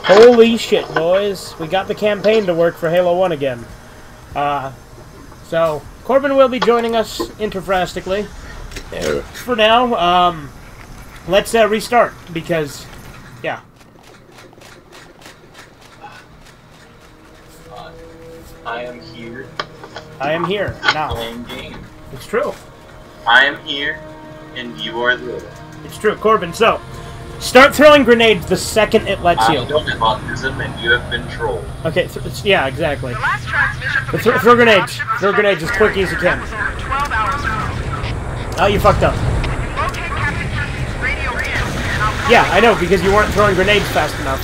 Holy shit, boys. We got the campaign to work for Halo 1 again. So, Corbin will be joining us interfrastically. For now, let's restart, because, yeah. I am here. I am here, now. Playing game. It's true. I am here, and you are there. It's true, Corbin. So, start throwing grenades the second it lets you. I don't have autism, and you have been trolled. Okay, yeah, exactly. Throw grenades. Throw grenades as quick as you can. Oh, you fucked up. Yeah, I know, because you weren't throwing grenades fast enough.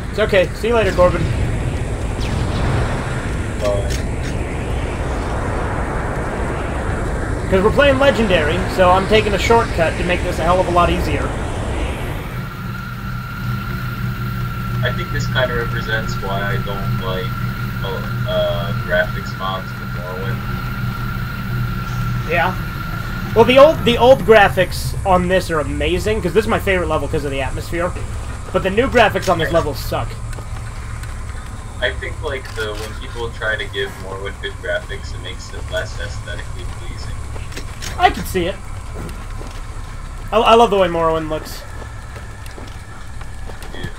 It's okay. See you later, Corbin. Because we're playing Legendary, so I'm taking a shortcut to make this a hell of a lot easier. I think this kind of represents why I don't like graphics mods for Morrowind. Yeah. Well, the old graphics on this are amazing, because this is my favorite level because of the atmosphere. But the new graphics on this level suck. I think like when people try to give Morrowind good graphics, it makes it less aesthetically pleasing. I can see it. I love the way Morrowind looks. Dude.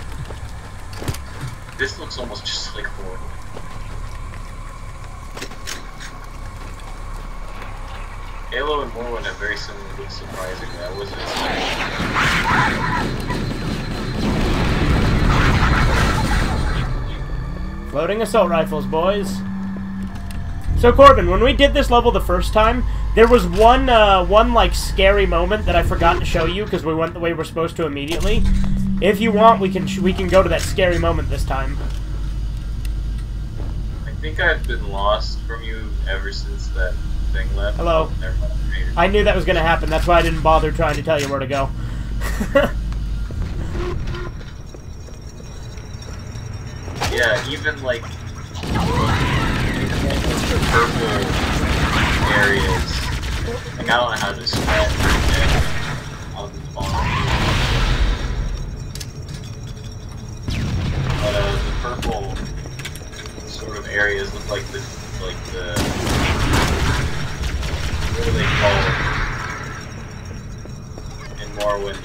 This looks almost just like Morrowind. Halo and Morrowind have very similar looks, surprisingly. I wasn't expecting. Floating assault rifles, boys. So Corbin, when we did this level the first time, there was one like scary moment that I forgot to show you because we went the way we're supposed to immediately. If you want, we can go to that scary moment this time. I think I've been lost from you ever since that thing left. Hello. Oh, never mind. I knew that was going to happen. That's why I didn't bother trying to tell you where to go. Yeah, even like the purple areas. Like I don't know how to describe it. I'll just follow. But the purple sort of areas look like the what do they call it? In Morrowind,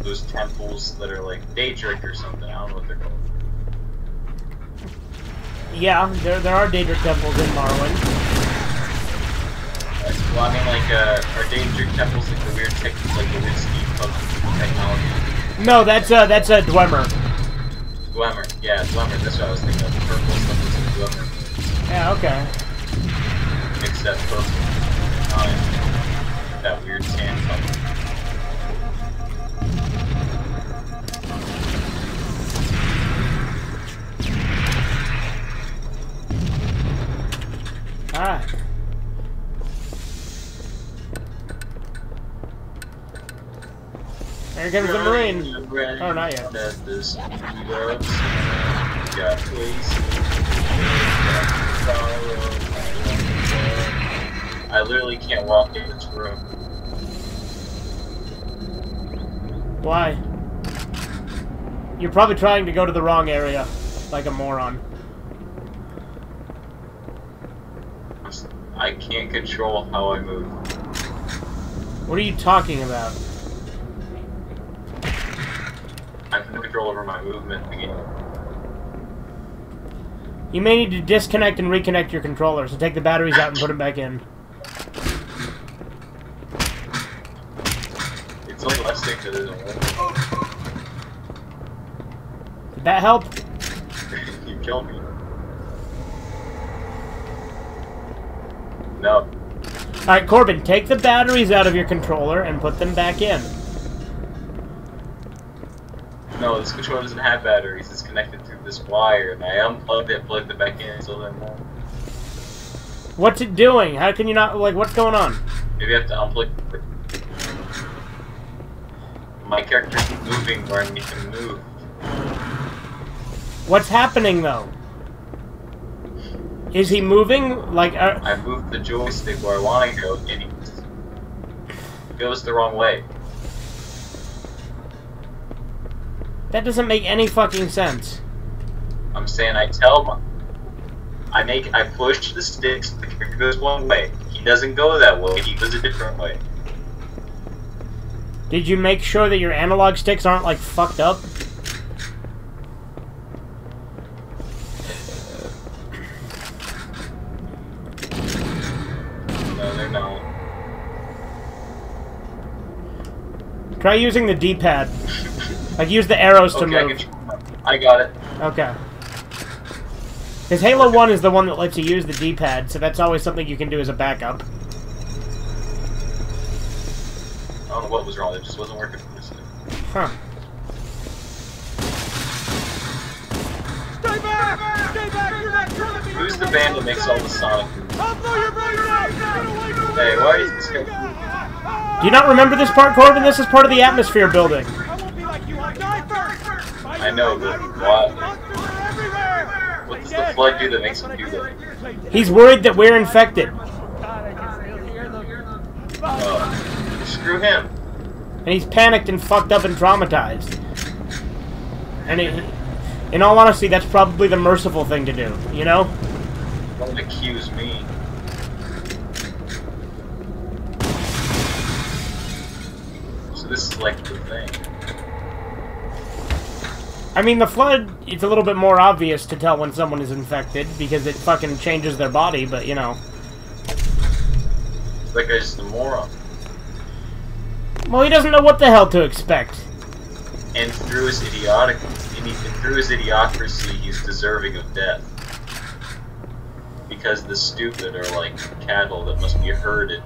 those temples that are like Daedric or something. I don't know what they're called. Yeah, there are Daedric temples in Morrowind. Well, I mean, like, are Daedric temples like the weird like the weird steampunk technology? No, that's a Dwemer. Dwemer, yeah, Dwemer. That's what I was thinking of. The purple stuff is a Dwemer. Yeah, okay. Except purple. That weird sand color. Alright. Here comes the Marine. Oh, not yet. I literally can't walk in this room. Why? You're probably trying to go to the wrong area, like a moron. I can't control how I move. What are you talking about? I have no control over my movement again. You may need to disconnect and reconnect your controller, so take the batteries out and put them back in. It's like less stick that isn't working. Did that help? You killed me. No. Alright, Corbin, take the batteries out of your controller and put them back in. No, this controller doesn't have batteries. It's connected through this wire, and I unplugged it, plugged it back in, so then What's it doing? How can you not, like, what's going on? maybe I have to unplug it. My character's moving where I need to move. What's happening, though? Is he moving? Like, I moved the joystick where I want to go, and he goes the wrong way. That doesn't make any fucking sense. I'm saying I push the sticks, the character goes one way. He doesn't go that way, he goes a different way. Did you make sure that your analog sticks aren't, like, fucked up? No, they're not. Try using the D-pad. Like, use the arrows to move. I got it. Okay. Because Halo 1 is the one that lets you use the D-pad, so that's always something you can do as a backup. I don't know what was wrong, it just wasn't working for this thing. Huh. Stay back! Stay back! You're not killing me! Who's the band that makes all the Sonic moves? I'll blow your brains out! Get away from me! Hey, why is this guy... Do you not remember this part, Corbin? This is part of the atmosphere building. I won't be like you, I'll die first! I know, but why? What does the Flood do that makes him do that? He's worried that we're infected. Screw him. And he's panicked and fucked up and traumatized. And in all honesty, that's probably the merciful thing to do, you know? Don't accuse me. So this is like the thing. I mean, the Flood, it's a little bit more obvious to tell when someone is infected, because it fucking changes their body, but, you know. That guy's just a moron. Well, he doesn't know what the hell to expect. And through his idiocracy, he's deserving of death. Because the stupid are like cattle that must be herded.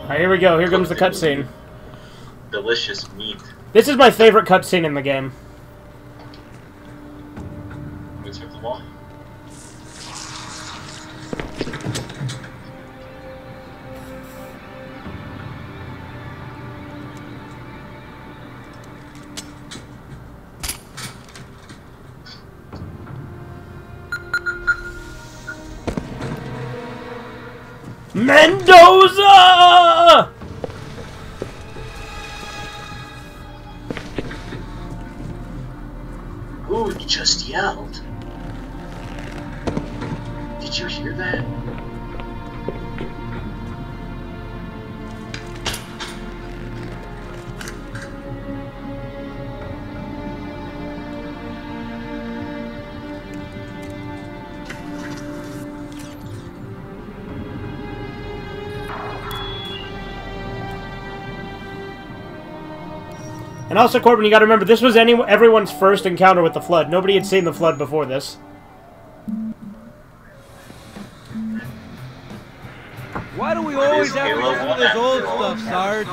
Alright, here we go. Here comes the cutscene. Delicious meat. This is my favorite cutscene in the game. We took them all. Mendoza! Who just yelled? Did you hear that? And also, Corbin, you gotta remember, this was everyone's first encounter with the Flood. Nobody had seen the Flood before this. Why do we always have to go through this old stuff, Sarge?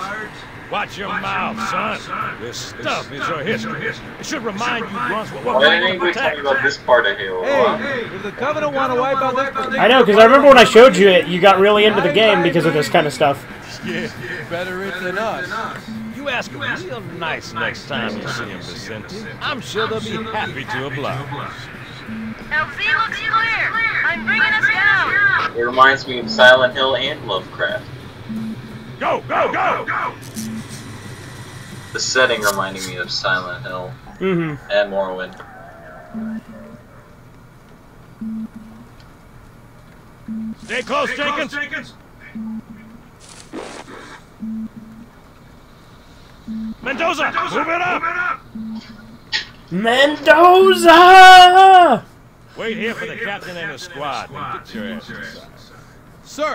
Watch your mouth, son. This stuff is your history. It should remind you once what Why didn't anybody tell me about this part of Halo? Hey, if the Covenant want to wipe out this particular... I know, because I remember when I showed you it, you got really into the game because of this kind of stuff. Yeah, better it than us. You ask them real nice next time you see them, Vicente. I'm sure they'll be happy to oblige. LZ looks clear. I'm bringing us down. It reminds me of Silent Hill and Lovecraft. Go, go, go, go! The setting reminding me of Silent Hill and Morrowind. Stay close, Jenkins. Mendoza, move it up! Mendoza! Wait here for the captain and his squad. And get your ass inside.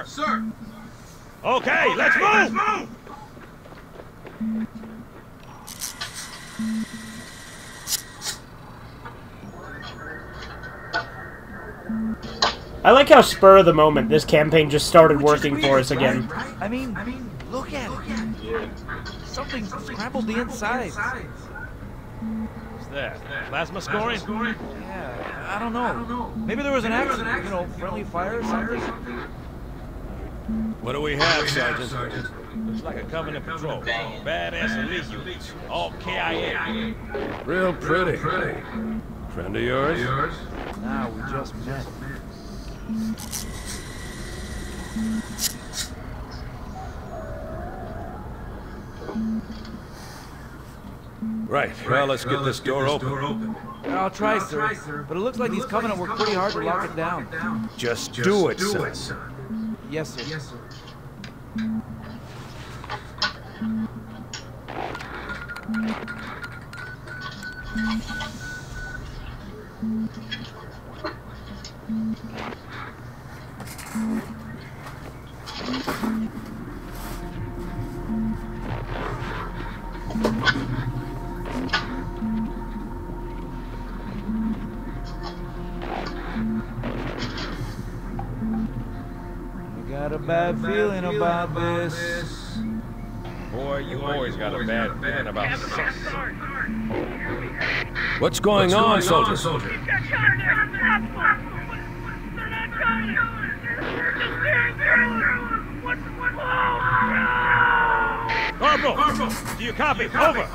Sir! Okay, let's move! I like how spur of the moment this campaign just started working for us again. I mean, look at it. Something scrambled the inside. What's that? Plasma scoring? Yeah, I don't know. Maybe there was an accident, you know, friendly fire or something. What do we have, Sergeant? Looks like a Covenant patrol. Badass elite units. All KIA. Real pretty. Friend of yours? Nah, we just met. Right, well, let's get this door open. I'll try, sir. But it looks like these Covenant worked pretty hard to lock it down. Just do it, son. Yes, sir. I got a bad feeling about this. Boy, you always got a bad feeling about something. What's going on, soldier? Corporal! Do you copy? Over!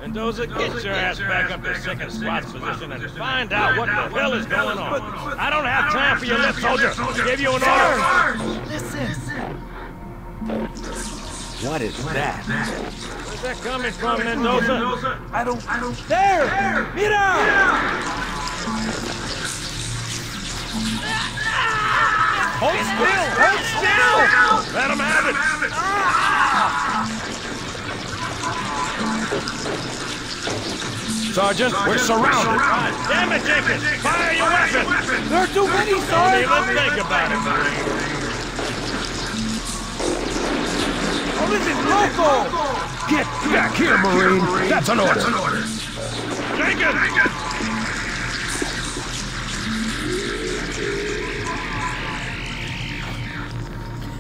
Mendoza, get your ass back up to second squad's position and find out what the hell is going on. I don't have time for your lip, soldier. I gave you an order. Listen. What is that? Where's that coming from, Mendoza? I don't. There! Mira! Hold still! Let him have it! Sergeant, we're surrounded. Damn it, Jenkins! Fire your weapon! There are too many, Don't sir! even think about it, Marine. Oh, this is local! Get back here, Marine. That's an order. Jenkins!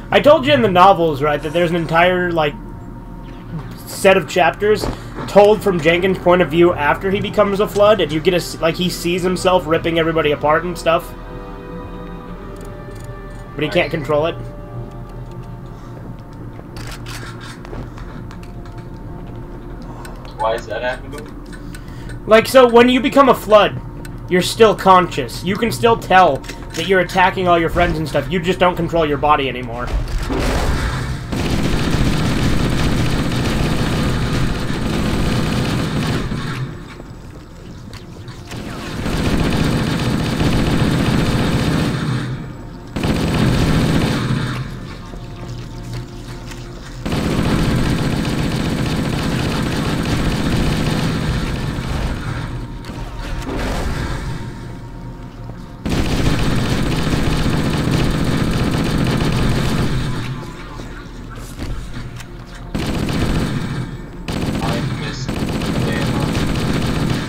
I told you in the novels, right, that there's an entire, like, set of chapters told from Jenkins' point of view after he becomes a Flood, and you get a, like, he sees himself ripping everybody apart and stuff. But he can't control it. Why is that happening? Like, so when you become a Flood, you're still conscious. You can still tell that you're attacking all your friends and stuff. You just don't control your body anymore.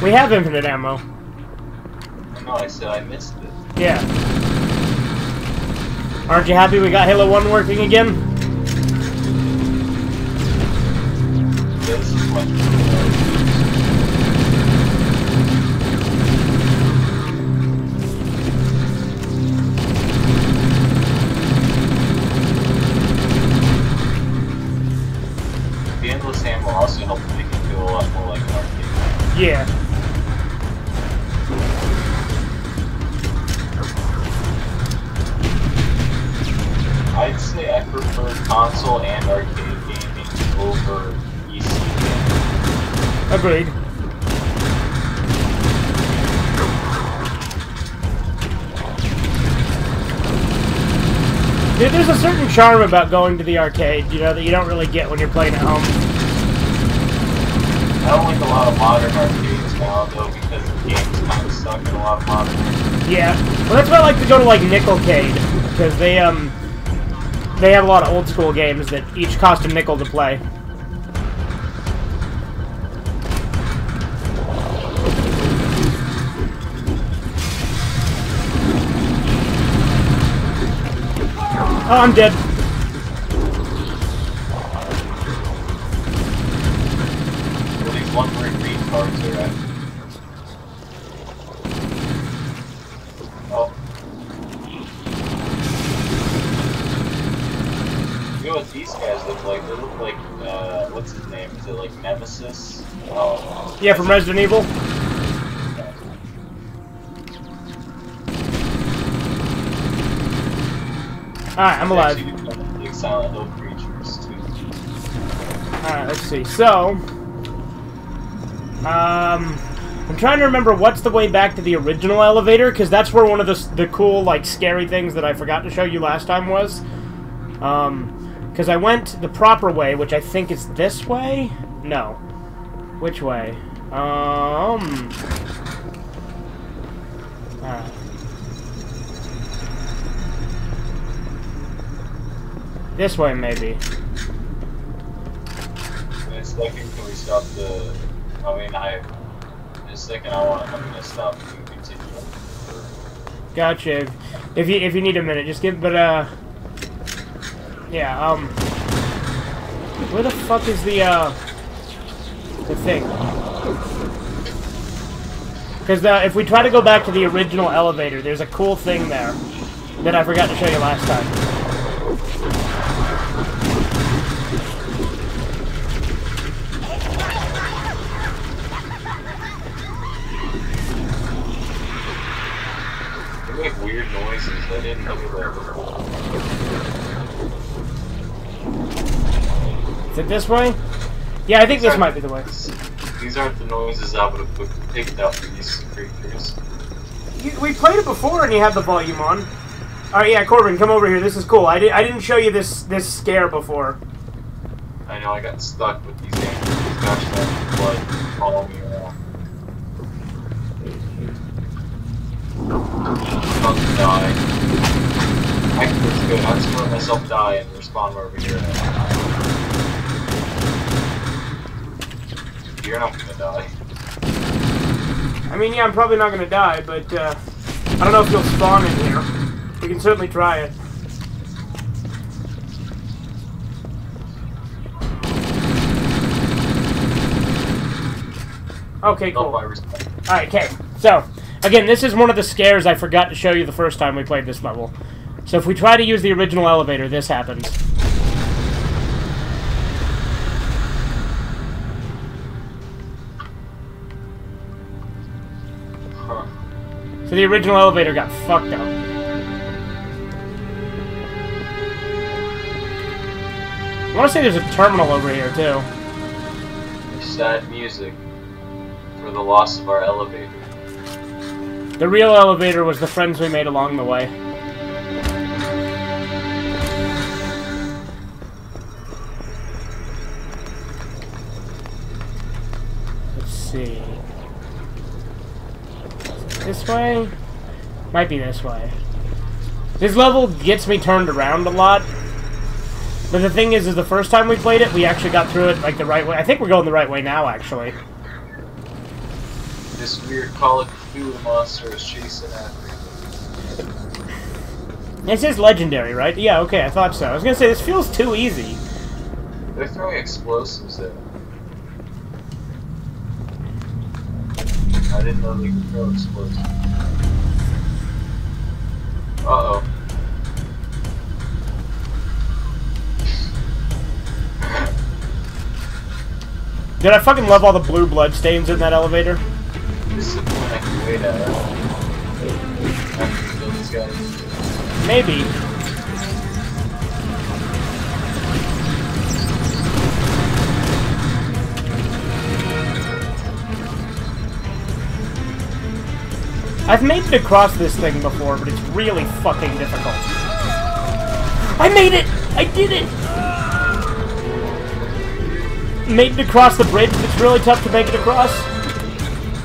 We have infinite ammo. No, I said I missed it. Yeah. Aren't you happy we got Halo 1 working again? This is much better. The endless ammo also helps make it feel a lot more like an arcade. Yeah. I'd say I prefer console and arcade gaming over PC gaming. Agreed. Dude, there's a certain charm about going to the arcade, you know, that you don't really get when you're playing at home. I don't like a lot of modern arcades now, though, because the games kind of suck in a lot of modern arcades. Yeah. Well, that's why I like to go to, like, Nickelcade, because they have a lot of old school games that each cost a nickel to play. Oh, I'm dead. Well, these one-ring retards are at. Oh. You know what these guys look like? They look like, what's his name? Is it like Nemesis? Oh. Yeah, from Resident Evil. Alright, I'm alive. Actually, like Silent Hill creatures, too. Alright, let's see. So, I'm trying to remember what's the way back to the original elevator, because that's where one of the cool, like, scary things that I forgot to show you last time was. Because I went the proper way, which I think is this way? No. Which way? This way, maybe. In a second, can we stop the... I mean, in a second, I'm gonna stop and continue. Gotcha. If you need a minute, just give. But yeah. Where the fuck is the thing? Because if we try to go back to the original elevator, there's a cool thing there that I forgot to show you last time. They make weird noises. I didn't know that before. Is it this way? Yeah, I think this might be the way. These aren't the noises I would have picked up for these creatures. We played it before and you had the volume on. Alright, yeah, Corbin, come over here. This is cool. I didn't show you this scare before. I know, I got stuck with these animals. Gosh, that blood following me around. I'm about to die. Actually, it's good. I'm just gonna let myself die and respawn over here. You're not gonna die. I mean, yeah, I'm probably not gonna die, but I don't know if you'll spawn in here. We can certainly try it. Okay, cool. Alright, okay. So, again, this is one of the scares I forgot to show you the first time we played this level. So if we try to use the original elevator, this happens. So the original elevator got fucked up. I want to say there's a terminal over here, too. Sad music for the loss of our elevator. The real elevator was the friends we made along the way. Let's see. This way? Might be this way. This level gets me turned around a lot. But the thing is the first time we played it, we actually got through it like the right way. I think we're going the right way now, actually. This weird Call of Cthulhu monster is chasing after me. This is legendary, right? Yeah, okay, I thought so. I was gonna say, this feels too easy. They're throwing explosives at me. I didn't know they could throw explosives. Uh-oh. Did I fucking love all the blue blood stains in that elevator? This is the point I can wait at. After we kill these guys. Maybe. I've made it across this thing before, but it's really fucking difficult. I made it! I did it! Made it across the bridge, but it's really tough to make it across.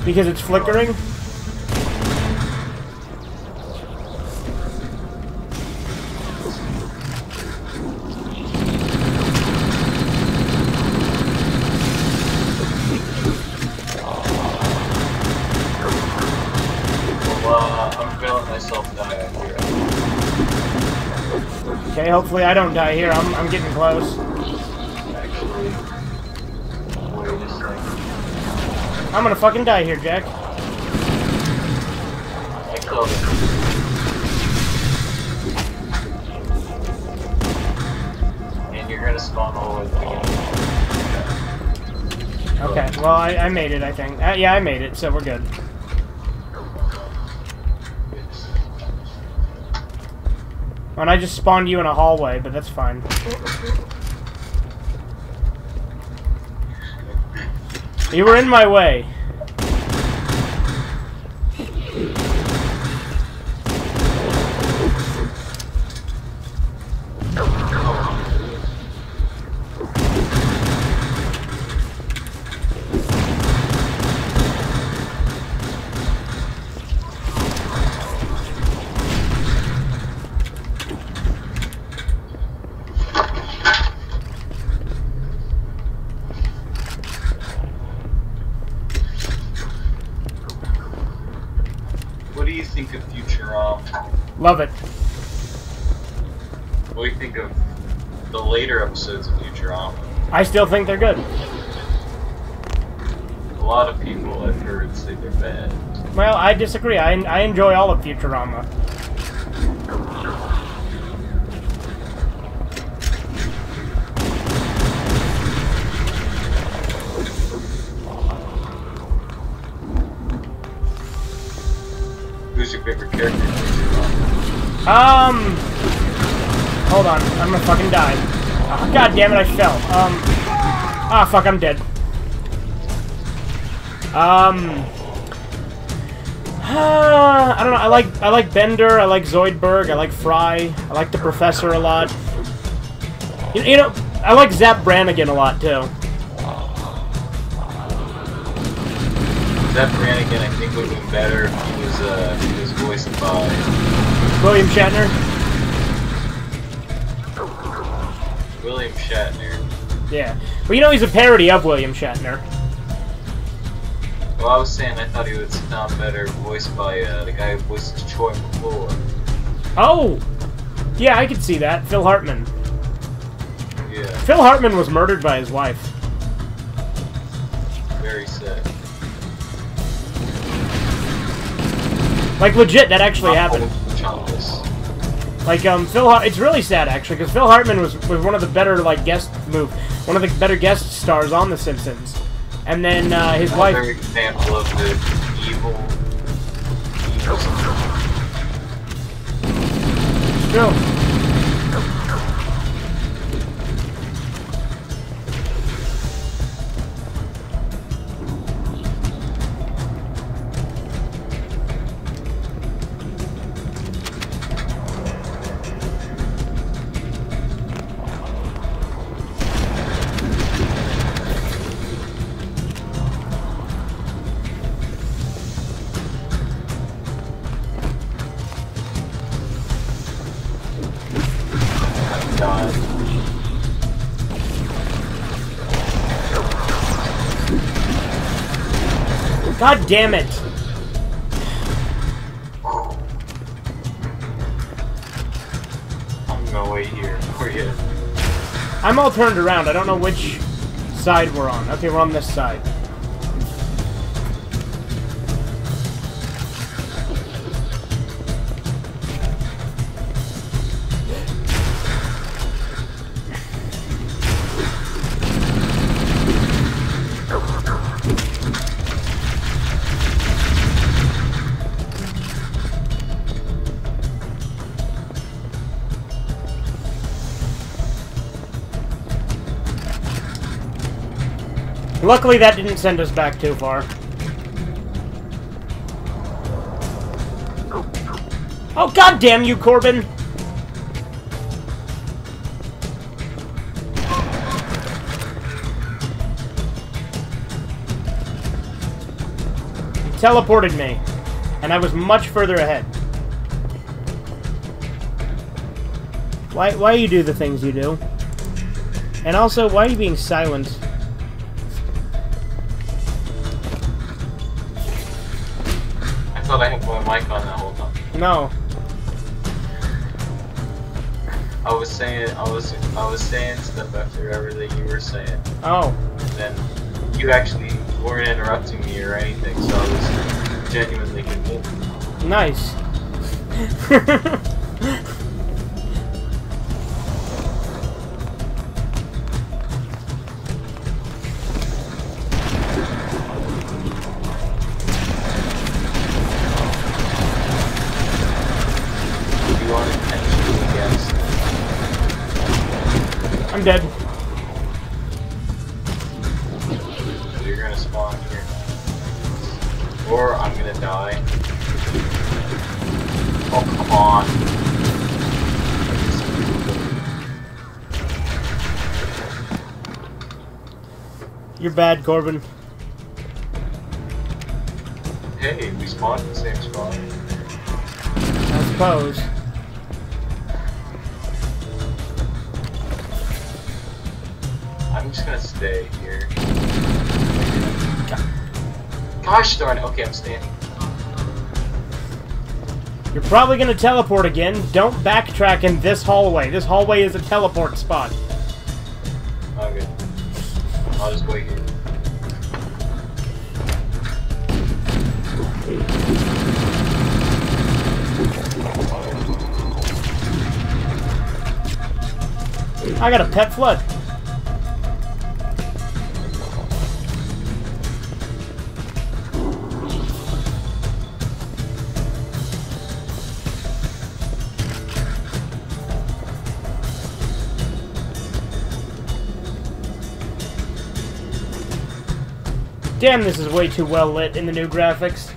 Because it's flickering. I'm feeling myself die out here. Okay, hopefully I don't die here. I'm getting close. Actually, wait a second. I'm gonna fucking die here, Jack. I killed him. And you're gonna spawn all the way again. Okay, well, I made it, I think. Yeah, I made it, so we're good. And I just spawned you in a hallway, but that's fine. You were in my way. What do you think of Futurama? Love it. What do you think of the later episodes of Futurama? I still think they're good. A lot of people I've heard say they're bad. Well, I disagree. I enjoy all of Futurama. Who's your favorite character in Futurama? Hold on. I'm gonna fucking die. Oh, God damn it, I fell. Ah, fuck, I'm dead. I don't know. I like Bender. I like Zoidberg. I like Fry. I like the Professor a lot. You know, I like Zap Brannigan a lot too. Zap Brannigan, I think, would have been better if he was voiced by William Shatner. William Shatner. Yeah, but you know he's a parody of William Shatner. Well, I was saying I thought he would sound better voiced by the guy who voices Troy McClure. Oh, yeah, I could see that. Phil Hartman. Yeah. Phil Hartman was murdered by his wife. Very sad. Like legit, that actually happened. Like it's really sad actually, because Phil Hartman was one of the better one of the better guest stars on The Simpsons, and then his wife. Another example of the evil. Still. God damn it! I'm gonna wait here for you. I'm all turned around. I don't know which side we're on. Okay, we're on this side. Luckily, that didn't send us back too far. Oh, god damn you, Corbin! He teleported me, and I was much further ahead. Why you do the things you do? And also, why are you being silent? I thought I had my mic on that whole time. No. I was saying stuff after everything you were saying. Oh. And then you actually weren't interrupting me or anything, so I was genuinely convinced. Nice. I'm dead. So you're gonna spawn Or I'm gonna die. Oh, come on. You're bad, Corbin. Hey, we spawned in the same spot. I suppose. I'm just gonna stay here. Gosh darn it. Okay, I'm standing. You're probably gonna teleport again. Don't backtrack in this hallway. This hallway is a teleport spot. Okay. I'll just wait here. I got a pet flood. Damn, this is way too well lit in the new graphics.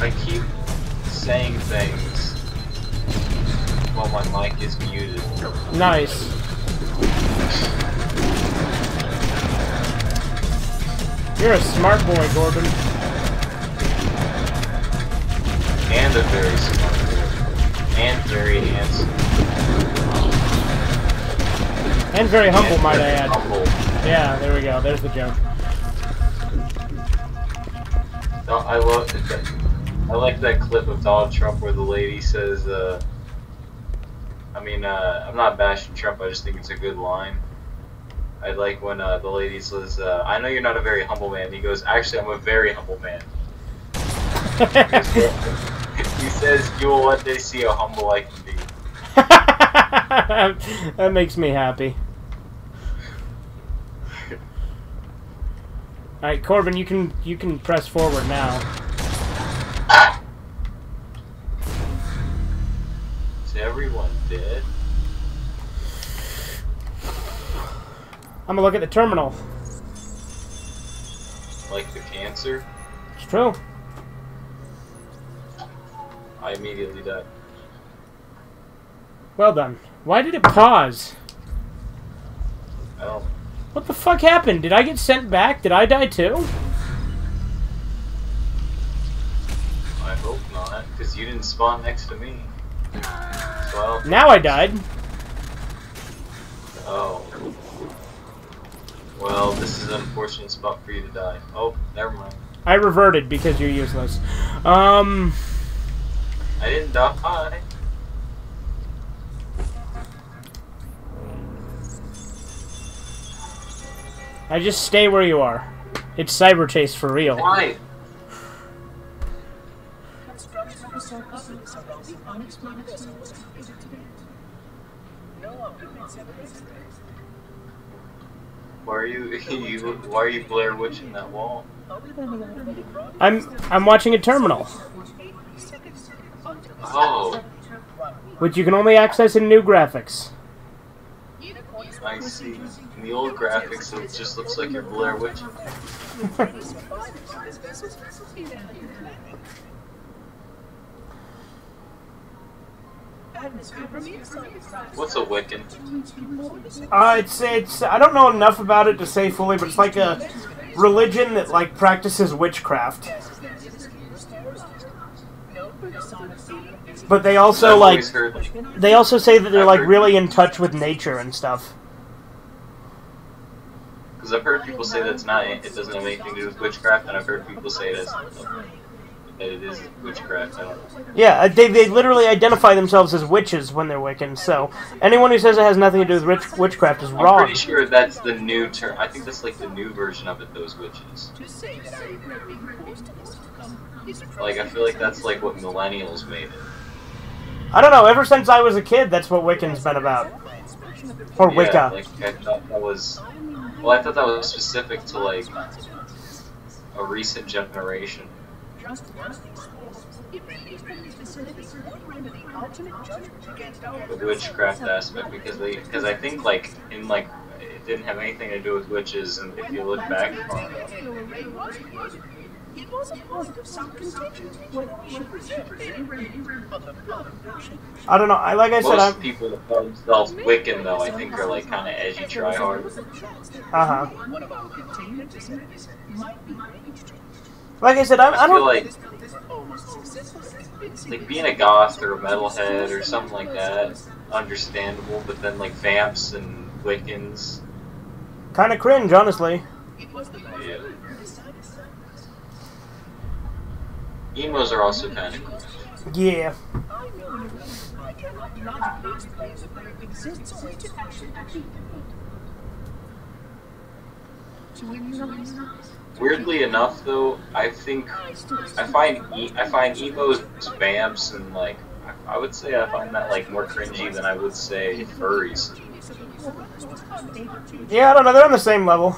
I keep saying things while my mic is muted. Nice. You're a smart boy, Corbin. And a very smart boy. And very handsome. And very humble, And might I very add. humble. Yeah, there we go. There's the joke. No, I like that clip of Donald Trump where the lady says, I'm not bashing Trump, I just think it's a good line. I like when the lady says, I know you're not a very humble man. He goes, actually, I'm a very humble man. He says, you will one day see how humble I can be. That makes me happy. Alright, Corbin, you can press forward now. Is everyone dead? I'm gonna look at the terminal. Like the cancer? It's true. I immediately died. Well done. Why did it pause? I don't. What the fuck happened? Did I get sent back? Did I die too? I hope not, because you didn't spawn next to me. So Now I died. Oh. Well, this is an unfortunate spot for you to die. Oh, never mind. I reverted because you're useless. I didn't die. I just stay where you are. It's Cyber Chase for real. Why? Why are you why are you Blair Witching that wall? I'm watching a terminal, Oh, which you can only access in new graphics. I see. In the old graphics, it just looks like you're Blair Witching. What's a Wiccan? It's I don't know enough about it to say fully, but it's like a religion that like practices witchcraft. But they also I've like always heard, like, they also say that they're I've like heard- really in touch with nature and stuff. because I've heard people say that it doesn't have anything to do with witchcraft, and I've heard people say it has that it is witchcraft. I don't know. Yeah, they literally identify themselves as witches when they're Wiccans, so anyone who says it has nothing to do with witchcraft is wrong. I'm pretty sure that's the new term. I think that's like the new version of it, those witches. Like, I feel like that's like what millennials made it. I don't know, ever since I was a kid, that's what Wiccan's been about. Or Yeah, Wicca. like, I thought that was... Well, I thought that was specific to, like, a recent generation. The witchcraft aspect, because I think, like, in, like, it didn't have anything to do with witches, and if you look back far enough. It was a point of some contention whether we should preserve I don't know, like I said, most people that call themselves Wiccan, though, I think are, like, kind of edgy tryhard. Uh-huh. Like I said, I feel don't... like being a goth or a metalhead or something like that, understandable, but then, like, vamps and Wiccans... kind of cringe, honestly. Yeah. Emos are also kind of cool. Yeah. Weirdly enough, though, I find emos, vamps, and like I would say I find that like more cringy than I would say furries. Yeah, I don't know, they're on the same level.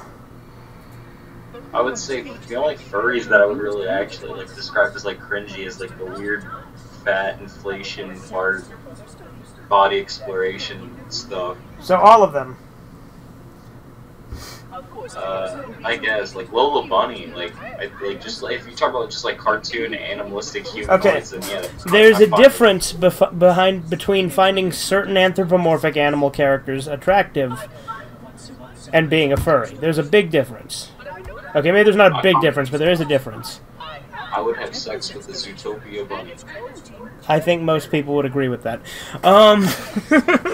I would say the only furries that I would really actually like describe as like cringy is like the weird fat inflation part, body exploration stuff. So all of them. I guess like Lola Bunny, like just like if you talk about just like cartoon animalistic humanoids, then yeah. There's a difference between finding certain anthropomorphic animal characters attractive and being a furry. There's a big difference. Okay, maybe there's not a big difference, but there is a difference. I would have sex with the Zootopia bunny. I think most people would agree with that. The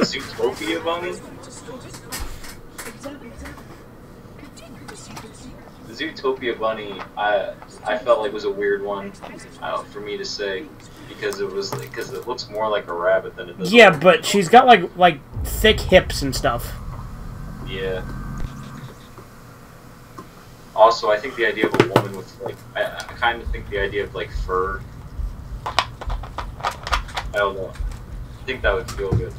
Zootopia bunny? The Zootopia bunny, I felt like was a weird one for me to say because it looks more like a rabbit than it does. Yeah, but she's got like thick hips and stuff. Yeah. Also, I think the idea of a woman with, like, I kind of think the idea of, like, fur, I don't know. I think that would feel good.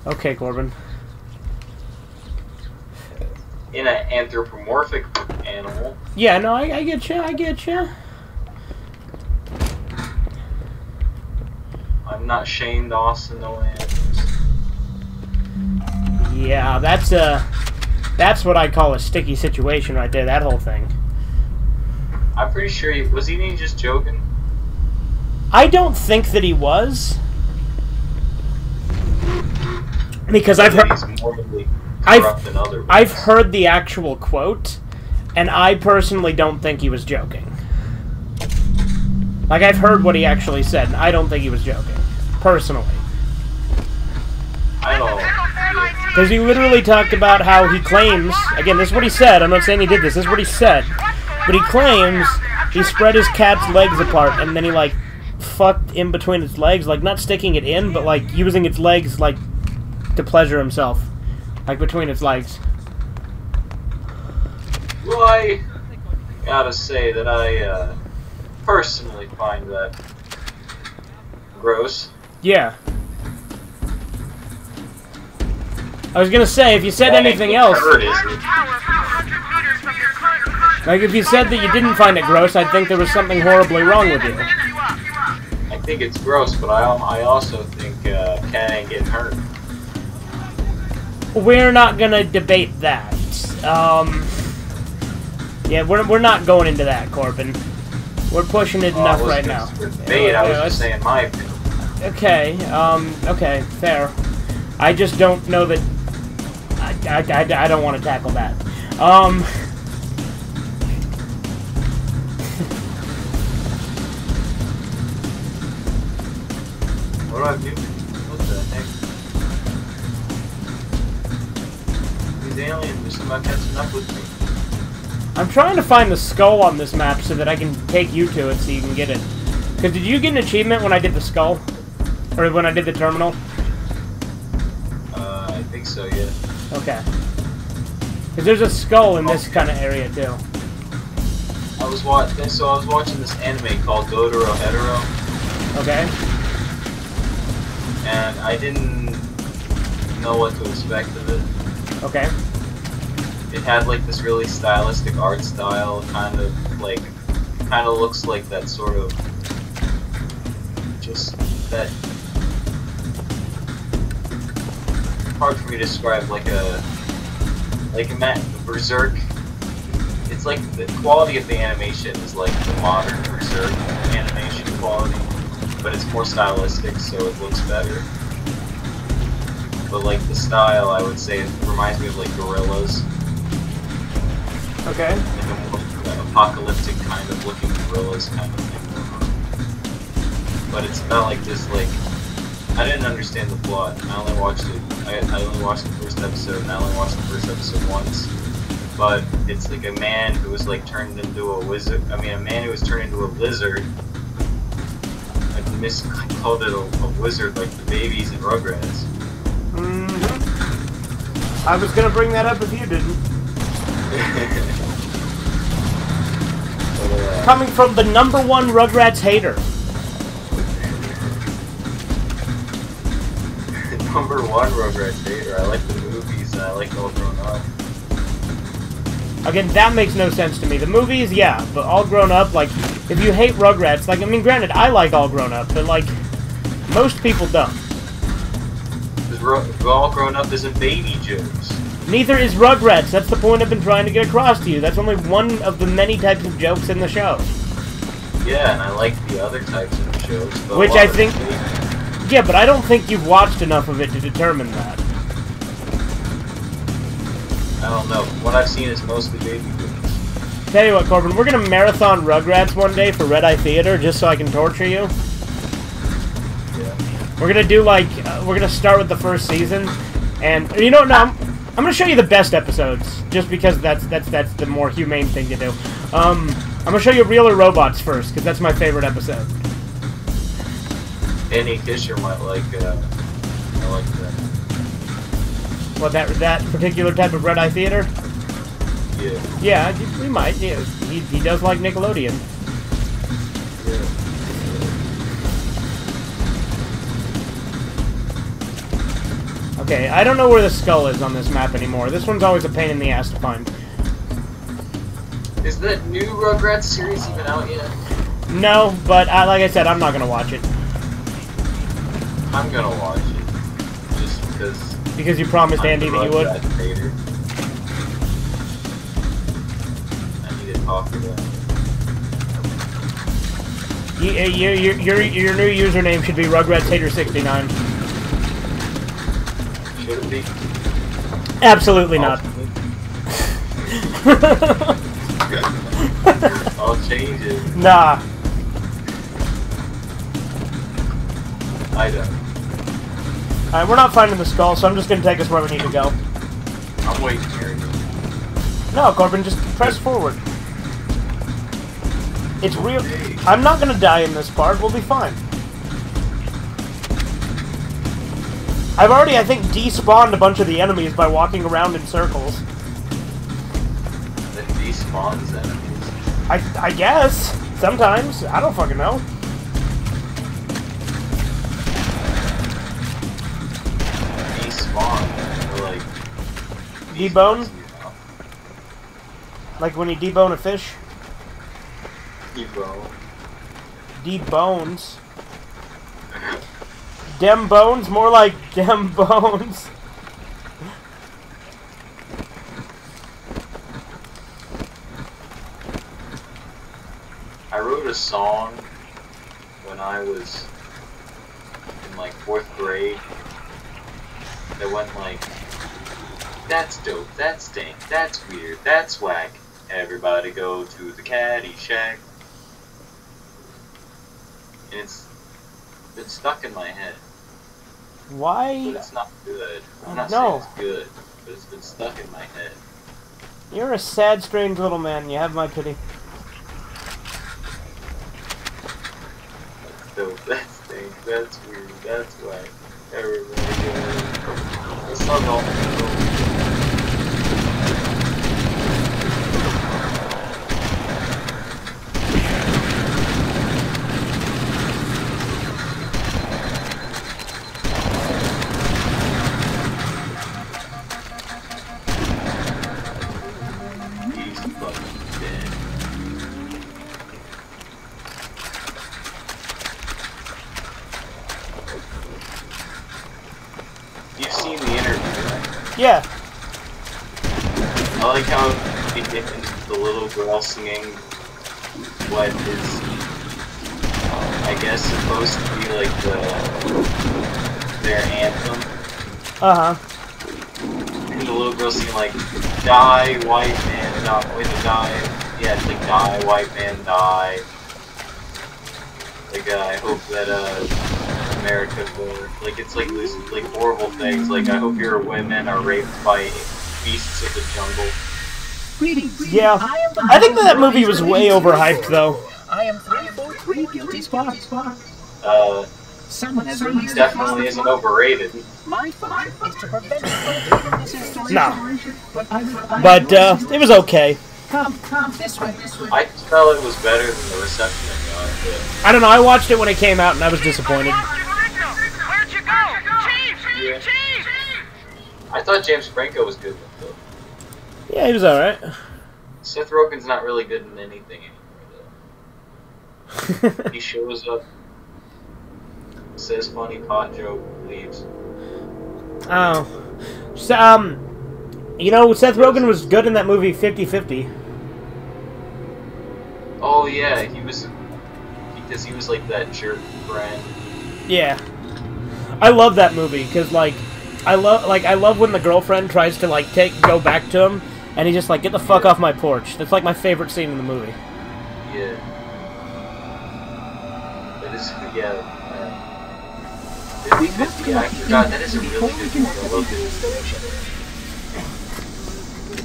Okay, Corbin. In an anthropomorphic animal. Yeah, no, I get you, I'm not Shane Dawson, no way. Yeah, that's what I call a sticky situation right there, that whole thing. I'm pretty sure was he just joking? I don't think that he was. Because I've heard the actual quote, and I personally don't think he was joking. Like, I've heard what he actually said, and I don't think he was joking. Personally. I don't know. Because he literally talked about how he claims, again, this is what he said, I'm not saying he did this is what he said, but he claims he spread his cat's legs apart, and then he, like, fucked in between its legs, like, not sticking it in, but, like, using its legs, like, to pleasure himself, like, between its legs. Well, I gotta say that I, personally find that gross. Yeah. I was gonna say, if you said anything else... Like, if you said that you didn't find it gross, I'd think there was something horribly wrong with you. I think it's gross, but I also think Cat ain't getting hurt. We're not gonna debate that. Yeah, we're not going into that, Corbin. We're pushing it enough right now. I was just saying my opinion. Okay, okay, fair. I just don't know that... I don't want to tackle that. What do I do? What the heck? These aliens are somehow catching up with me. I'm trying to find the skull on this map so that I can take you to it so you can get it. Because did you get an achievement when I did the skull? Or when I did the terminal? I think so, yeah. Okay. Because there's a skull in this kind of area, too. I was watching this anime called Gotoro Hetero, Okay. and I didn't know what to expect of it. Okay. It had like this really stylistic art style, kind of looks like that sort of, just that, hard for me to describe, like a Berserk. It's like the quality of the animation is like the modern Berserk animation quality, but it's more stylistic, so it looks better. But like the style, I would say it reminds me of like Gorillas. Okay. Like a more apocalyptic kind of looking Gorillas kind of thing. But it's not like this, like, I didn't understand the plot. I only watched it. I only watched the first episode, and I only watched the first episode once. But it's like a man who was like turned into a wizard. I mean, a man who was turned into a lizard. I called it a wizard, like the babies in Rugrats. Mm-hmm. I was gonna bring that up if you didn't. Coming from the #1 Rugrats hater. #1 Rugrats hater. I like the movies, and I like All Grown Up. Again, that makes no sense to me. The movies, yeah, but All Grown Up, like, if you hate Rugrats, like, I mean, granted, I like All Grown Up, but, like, most people don't. Because All Grown Up isn't baby jokes. Neither is Rugrats. That's the point I've been trying to get across to you. That's only one of the many types of jokes in the show. Yeah, and I like the other types of shows. But Which I think... Yeah, but I don't think you've watched enough of it to determine that. I don't know. What I've seen is mostly baby jokes. Tell you what, Corbin, we're gonna marathon Rugrats one day for Red Eye Theater, just so I can torture you. Yeah. We're gonna do, like, we're gonna start with the first season, and, you know, no, I'm gonna show you the best episodes, just because that's the more humane thing to do. I'm gonna show you Realer Robots first, because that's my favorite episode. Annie Fisher might like, I like that. What, that particular type of Red Eye Theater? Yeah. Yeah, we might, yeah. He does like Nickelodeon. Yeah. Okay, I don't know where the skull is on this map anymore. This one's always a pain in the ass to find. Is that new Rugrats series even out yet? No, but like I said, I'm not gonna watch it. I'm gonna watch it. Just because... Because you promised Andy that you would? Hater. I need to talk to them. Your new username should be RugratsHater69. Should it be? Absolutely not. I'll change it. Nah. I don't. Alright, we're not finding the skull, so I'm just gonna take us where we need to go. I'm waiting here. No, Corbin, just press forward. It's real. I'm not gonna die in this part. We'll be fine. I've already, I think, despawned a bunch of the enemies by walking around in circles. Then despawns enemies. I guess. Sometimes. I don't fucking know. Despawn. Or like... Debone? Like when you debone a fish? Debone. Debones. Dem bones? More like dem bones. I wrote a song when I was in like 4th grade that went like, that's dope, that's dank, that's weird, that's whack. Everybody go to the caddy shack. And it's been stuck in my head. Why? But it's not good. I'm not No. saying it's good, but it's been stuck in my head. You're a sad, strange little man. You have my pity. That's weird. That's why. Everybody goes. The sun's all He's fucking dead. You've seen the interview, right? Yeah. I like how he did the little girl singing what is, I guess, supposed to be like their anthem. Uh-huh. And the little girl singing like, die, white man, die, wait, die. Yeah, it's like, die, white man, die. Like, I hope that, America will, like, it's like these, like, horrible things, like, I hope your women are raped by beasts of the jungle. Yeah. I think that movie was way overhyped, though. I am 343 guilty spot. Someone has released Definitely isn't overrated. My fun is to prevent this installation. No. But It was okay. Come this way. I felt it was better than the reception it got, but... I don't know, I watched it when it came out and I was disappointed. Where'd you go? Chief! Yeah. Chief! I thought James Franco was good, though. Yeah, he was alright. Seth Rogen's not really good in anything anymore, though. He shows up, says funny pot joke, leaves. Oh. So, you know, Seth Rogen was good in that movie 50-50. Oh yeah, he was, because he was like that jerk friend. Yeah. I love that movie, because, like, I love when the girlfriend tries to, like, go back to him, and he's just like, get the fuck off my porch. That's, like, my favorite scene in the movie. Yeah. That is, yeah. 50-50, I forgot, that is a really good movie. I love it.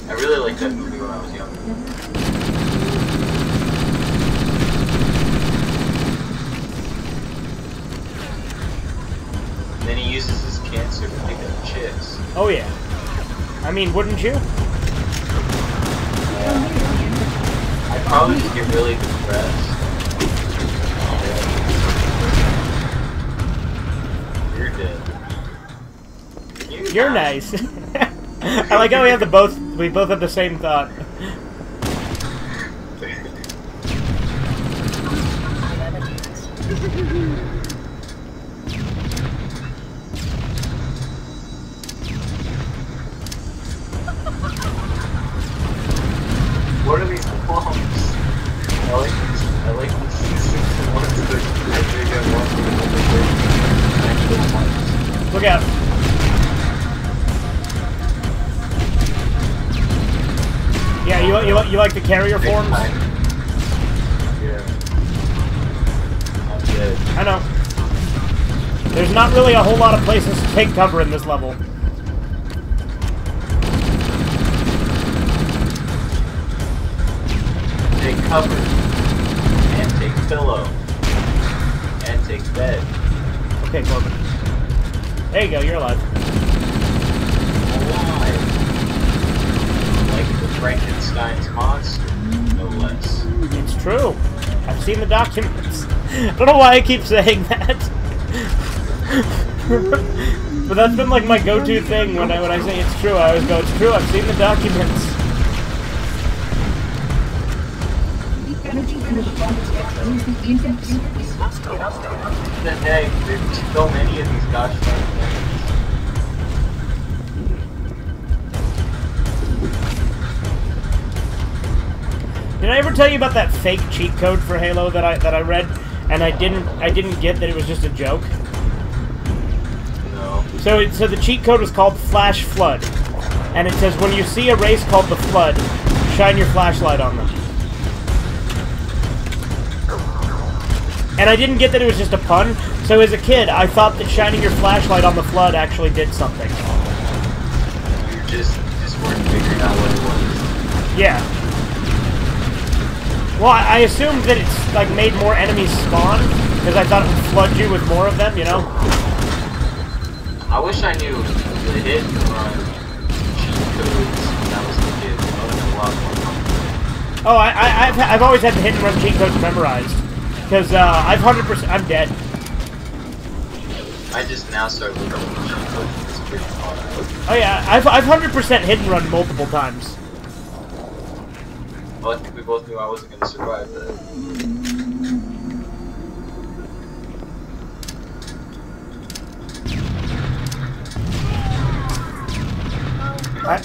I really liked that movie when I was young. And then he uses his cancer to pick up chicks. Oh, yeah. I mean, wouldn't you? I'd probably just get really depressed. You're dead. You're nice. I like how we both have the same thought. What are these bombs? I like these 6 ones that are big and one. Look out. Yeah, you like the carrier forms? Yeah. I'm dead. I know. There's not really a whole lot of places to take cover in this level. Take cover. And take pillow. And take bed. Okay, Corbin. There you go, you're alive. Alive. Like the Frankenstein's monster, no less. It's true. I've seen the documents. I don't know why I keep saying that. But that's been like my go-to thing when I say it's true. I always go, it's true, I've seen the documents. Hey, there's so many of these gosh darn things. Did I ever tell you about that fake cheat code for Halo that I read, and I didn't get that it was just a joke? No. So the cheat code was called Flash Flood, and it says when you see a race called the Flood, shine your flashlight on them. And I didn't get that it was just a pun, so as a kid, I thought that shining your flashlight on the Flood actually did something. You just weren't figuring out what it was. Yeah. Well, I assumed that it's, like, made more enemies spawn, Because I thought it would flood you with more of them, you know? I wish I knew the hit and run cheat codes when I was a kid. I would have a lot more fun. Oh, I've always had the hit and run cheat codes memorized. Because I've 100%. I'm dead. I just now started looking at the cheat codes. It's pretty hard. Oh yeah, I've 100% hit and run multiple times. Well, I think we both knew I wasn't going to survive that.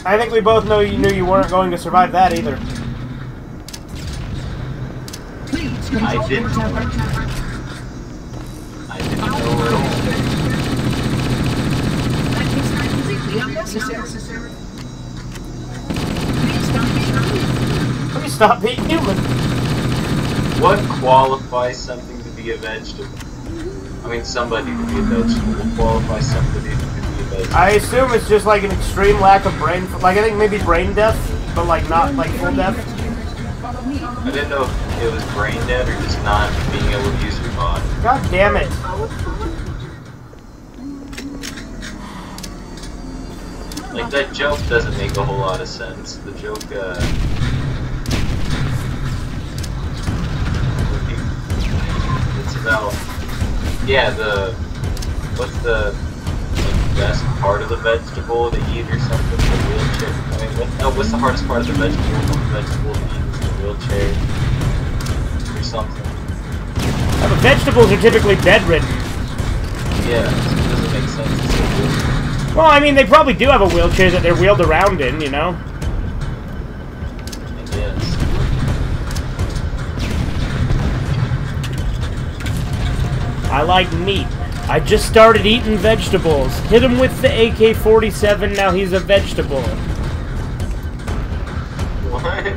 I think we both knew you weren't going to survive that either. I didn't know where it was. That is completely unnecessary. Please stop being human. What qualifies something to be a vegetable? I mean, somebody to be a vegetable. What qualifies somebody to be a vegetable? I assume it's just like an extreme lack of brain... Like, I think maybe brain death, but like not like full death. I didn't know if it was brain dead or just not being able to use your body. God damn it. Like, that joke doesn't make a whole lot of sense. The joke, it's about, yeah, what's the best part of the vegetable to eat or something? The wheelchair. I mean, what's the hardest part of the vegetable? The vegetable to eat is the wheelchair or something. Yeah, but vegetables are typically bedridden. Yeah, so it doesn't make sense to say wheelchair. Well, I mean, they probably do have a wheelchair that they're wheeled around in, you know? I guess. I like meat. I just started eating vegetables. Hit him with the AK-47, now he's a vegetable. What?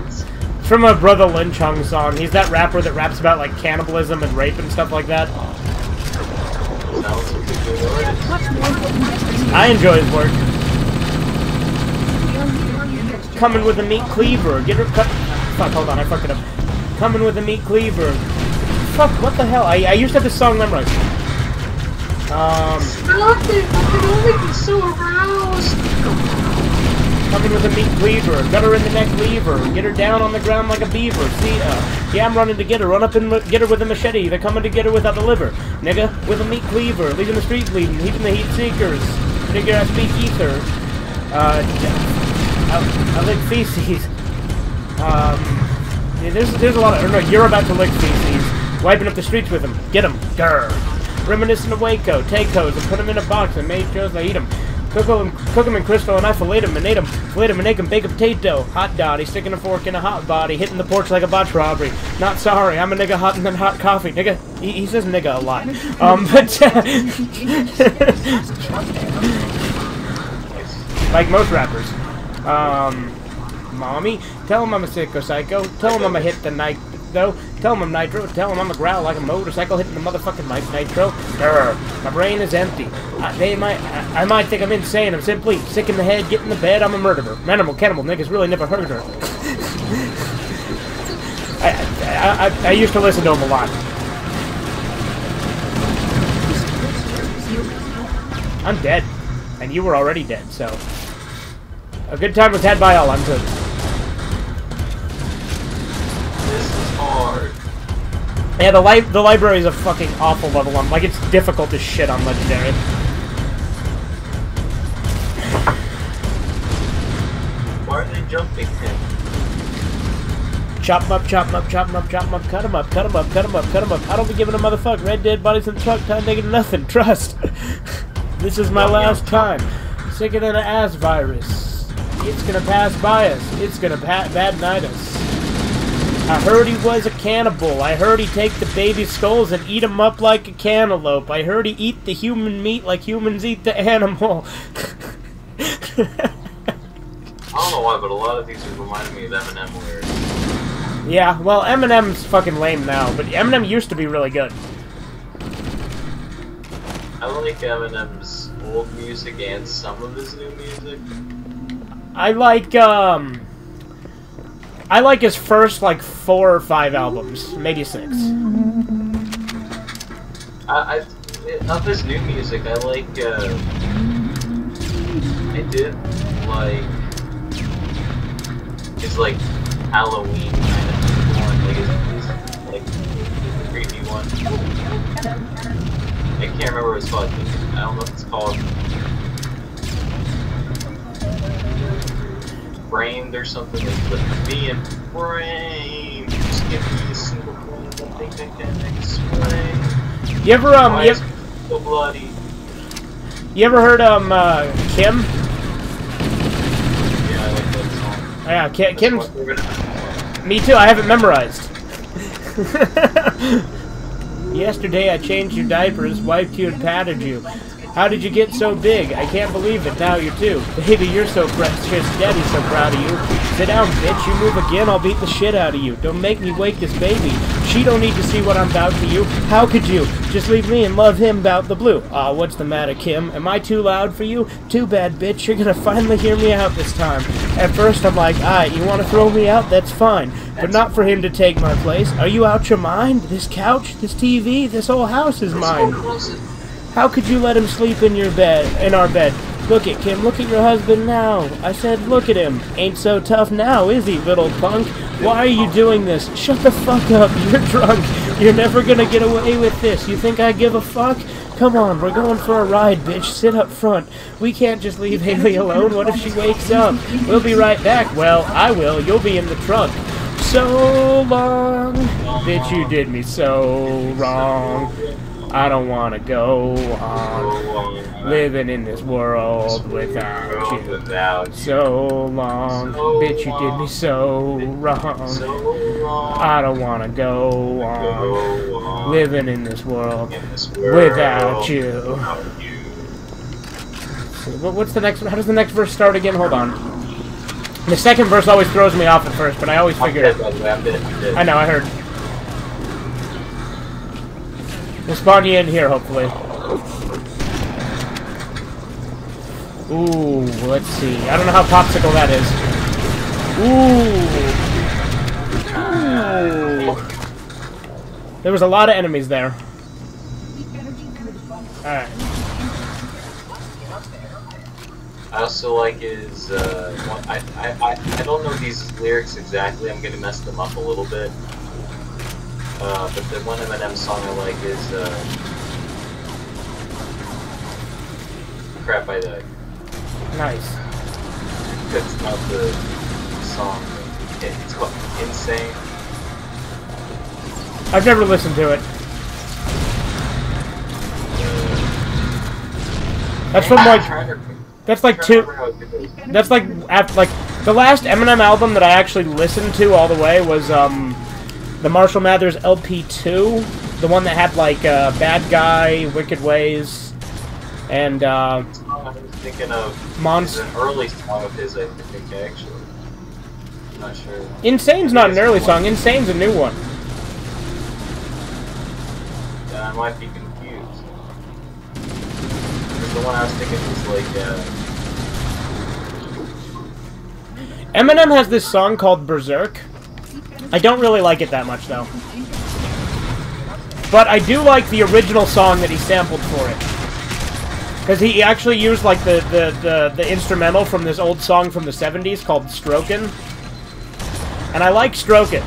From a Brother Lynch Hung song. He's that rapper that raps about, like, cannibalism and rape and stuff like that. Sounds like a good artist. I enjoy his work. Coming with a meat cleaver. Get her cut. Fuck, hold on, I fucked it up. Coming with a meat cleaver. Fuck, what the hell? I used to have this song memorized. Stop it! I can only be so aroused! Coming with a meat cleaver. Got her in the neck lever. Get her down on the ground like a beaver. See, yeah, I'm running to get her. Run up and get her with a machete. They're coming to get her without the liver. Nigga, with a meat cleaver. Leaving the street bleeding. Heaping the heat seekers. Nigga, I speak ether. I lick feces. Yeah, there's a lot of... Or no, you're about to lick feces. Wiping up the streets with him. Get him. Grr. Reminiscent of Waco. Take those and put them in a box and made sure I eat them. Cook them in crystal and I fillet them and ate them. Fillet them and make them bake a potato. Hot dotty, sticking a fork in a hot body, hitting the porch like a botch robbery. Not sorry, I'm a nigga hot and then hot coffee. Nigga, he says nigga a lot. Like most rappers. Mommy, tell him I'm a sicko psycho. Tell him I'm a hit the night though. Tell him I'm nitro. Tell him I'm a growl like a motorcycle hitting the motherfucking mic nitro. Grr. My brain is empty. I might think I'm insane. I'm simply sick in the head. Get in the bed. I'm a murderer. Manimal cannibal niggas really never heard her. I used to listen to him a lot. I'm dead, and you were already dead. So a good time was had by all. I'm good. Hard. Yeah, the library is a fucking awful level one. Like, it's difficult as shit on Legendary. Why are they jumping him? Chop him up, chop him up, chop him up, chop him up, cut him up, cut him up, cut him up, cut him up. I don't be giving a motherfucker. Red dead bodies in the truck, time taking nothing. Trust. This is my last time. Sicker than an ass virus. It's gonna pass by us. It's gonna bad night us. I heard he was a cannibal. I heard he take the baby skulls and eat them up like a cantaloupe. I heard he eat the human meat like humans eat the animal. I don't know why, but a lot of these are reminding me of Eminem lyrics. Yeah, well, Eminem's fucking lame now, but Eminem used to be really good. I like Eminem's old music and some of his new music. I like his first, like, 4 or 5 albums. Maybe 6. Of his new music, I like, I did like his, like, Halloween kind of one, like, his creepy one. I can't remember what it's called. I don't know if it's called Framed or something. Like, being framed. Just give me a single point. I think I can explain. You ever So bloody. You ever heard Kim? Yeah, I like that song. Yeah, Kim's. That's what we're gonna- Me too. I have it memorized. Yesterday I changed your diapers, wiped you, and patted you. How did you get so big? I can't believe it. Now you're two. Baby, you're so precious. Daddy's so proud of you. Sit down, bitch. You move again, I'll beat the shit out of you. Don't make me wake this baby. She don't need to see what I'm about to you. How could you? Just leave me and love him about the blue. Aw, what's the matter, Kim? Am I too loud for you? Too bad, bitch. You're gonna finally hear me out this time. At first, I'm like, aight, you wanna throw me out? That's fine. But not for him to take my place. Are you out your mind? This couch, this TV, this whole house is mine. How could you let him sleep in your bed, in our bed? Look at Kim, look at your husband now. I said, look at him. Ain't so tough now, is he, little punk? Why are you doing this? Shut the fuck up, you're drunk. You're never gonna get away with this. You think I give a fuck? Come on, we're going for a ride, bitch. Sit up front. We can't just leave Haley alone. What if she wakes up? We'll be right back. Well, I will. You'll be in the trunk. So long. Bitch, you did me so wrong. I don't want to go on living in this world without you. So long, bitch, you did me so wrong. I don't want to go on living in this world without you. What's the next? How does the next verse start again? Hold on. The second verse always throws me off at first, but I always figure it. I know, I heard. We'll spawn you in here, hopefully. Ooh, let's see. I don't know how popsicle that is. Ooh. There was a lot of enemies there. Alright. I also like his, I don't know these lyrics exactly. I'm gonna mess them up a little bit. But the one Eminem song I like is, Crap I Died. Nice. That's not the song. It's called Insane. I've never listened to it. That's from like... That's like That's like... Like, the last Eminem album that I actually listened to all the way was, the Marshall Mathers LP2, the one that had like Bad Guy, Wicked Ways, and I was thinking of Monster. An early song of his, I think actually. I'm not sure. Insane's not an early song. Insane's a new one. Then I might be confused. Because the one I was thinking was like. Eminem has this song called Berserk. I don't really like it that much, though. But I do like the original song that he sampled for it. Because he actually used, like, the instrumental from this old song from the 70s called Strokin'. And I like Strokin'.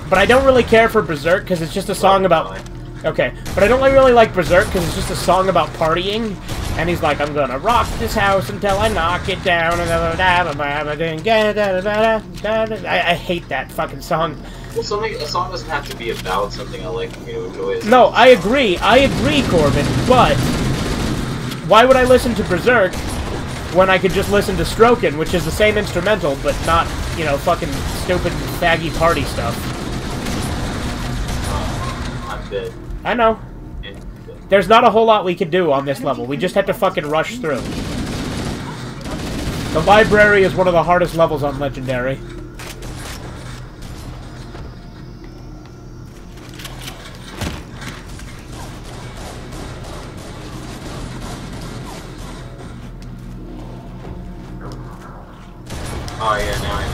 But I don't really care for Berserk, because it's just a song about... Okay, but I don't really like Berserk, because it's just a song about partying. And he's like, I'm gonna rock this house until I knock it down. I hate that fucking song. Well, a song doesn't have to be about something I like for me to enjoy it. No, I agree, Corbin, but why would I listen to Berserk when I could just listen to Strokin', which is the same instrumental, but not, you know, fucking stupid faggy party stuff? I'm dead. I know. There's not a whole lot we can do on this level. We just have to fucking rush through. The library is one of the hardest levels on Legendary. Oh yeah, now I know.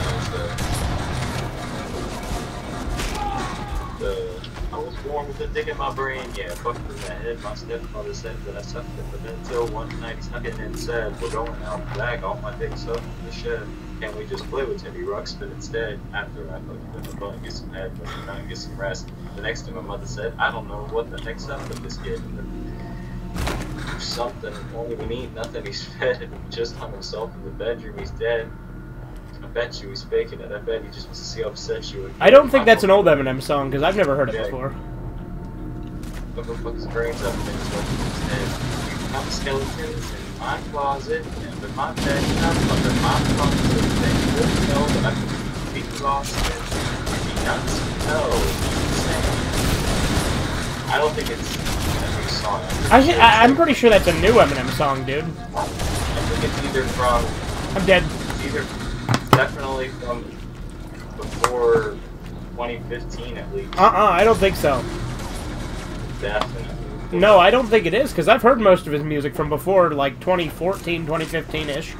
I was born with a dick in my brain, yeah, fucked in the head. My stepmother said that I sucked it, but then until one night he snuck it and said, we're going out back, all my dick sucked in the shed. Can't we just play with Teddy Ruxpin instead? After I fucked in the butt and get some head, but I'm trying to get some rest. The next thing my mother said, I don't know what the heck's up with this kid. Something, only when he eat nothing he's fed. He just hung himself in the bedroom, he's dead. I bet you he's faking it. I bet he just wants to see how upset you would. I don't think that's an old Eminem song, because I've never heard it before. But fuck his brains up and his head. I'm skeletons in my closet, and in my bed, I'm under my closet. They wouldn't know that I could be lost and be nuts. No, I don't think it's a new song. I'm pretty sure that's a new Eminem song, dude. I think it's either from... I'm dead. It's either definitely from before 2015 at least. I don't think so. Definitely. No, I don't think it is, because I've heard most of his music from before, like, 2014, 2015-ish.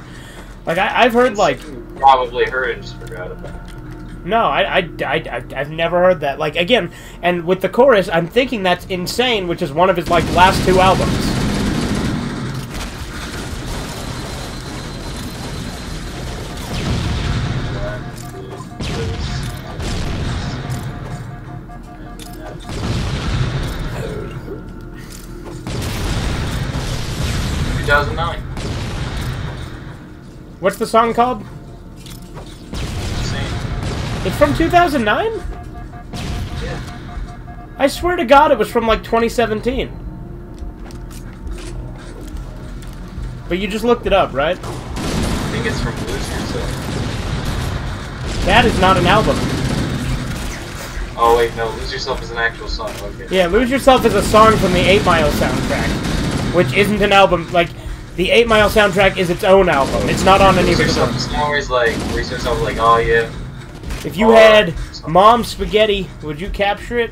Like, I've heard, like... Probably heard it and just forgot about it. No, I've never heard that. Like, again, and with the chorus, I'm thinking that's Insane, which is one of his, like, last two albums. What's the song called? It's from 2009? Yeah. I swear to God it was from like 2017. But you just looked it up, right? I think it's from Lose Yourself. That is not an album. Oh wait, no, Lose Yourself is an actual song, okay. Yeah, Lose Yourself is a song from the 8 Mile soundtrack. Which isn't an album, like... The 8 Mile soundtrack is its own album. It's not on any of the ones. Always like, oh yeah. If you had Mom Spaghetti, would you capture it?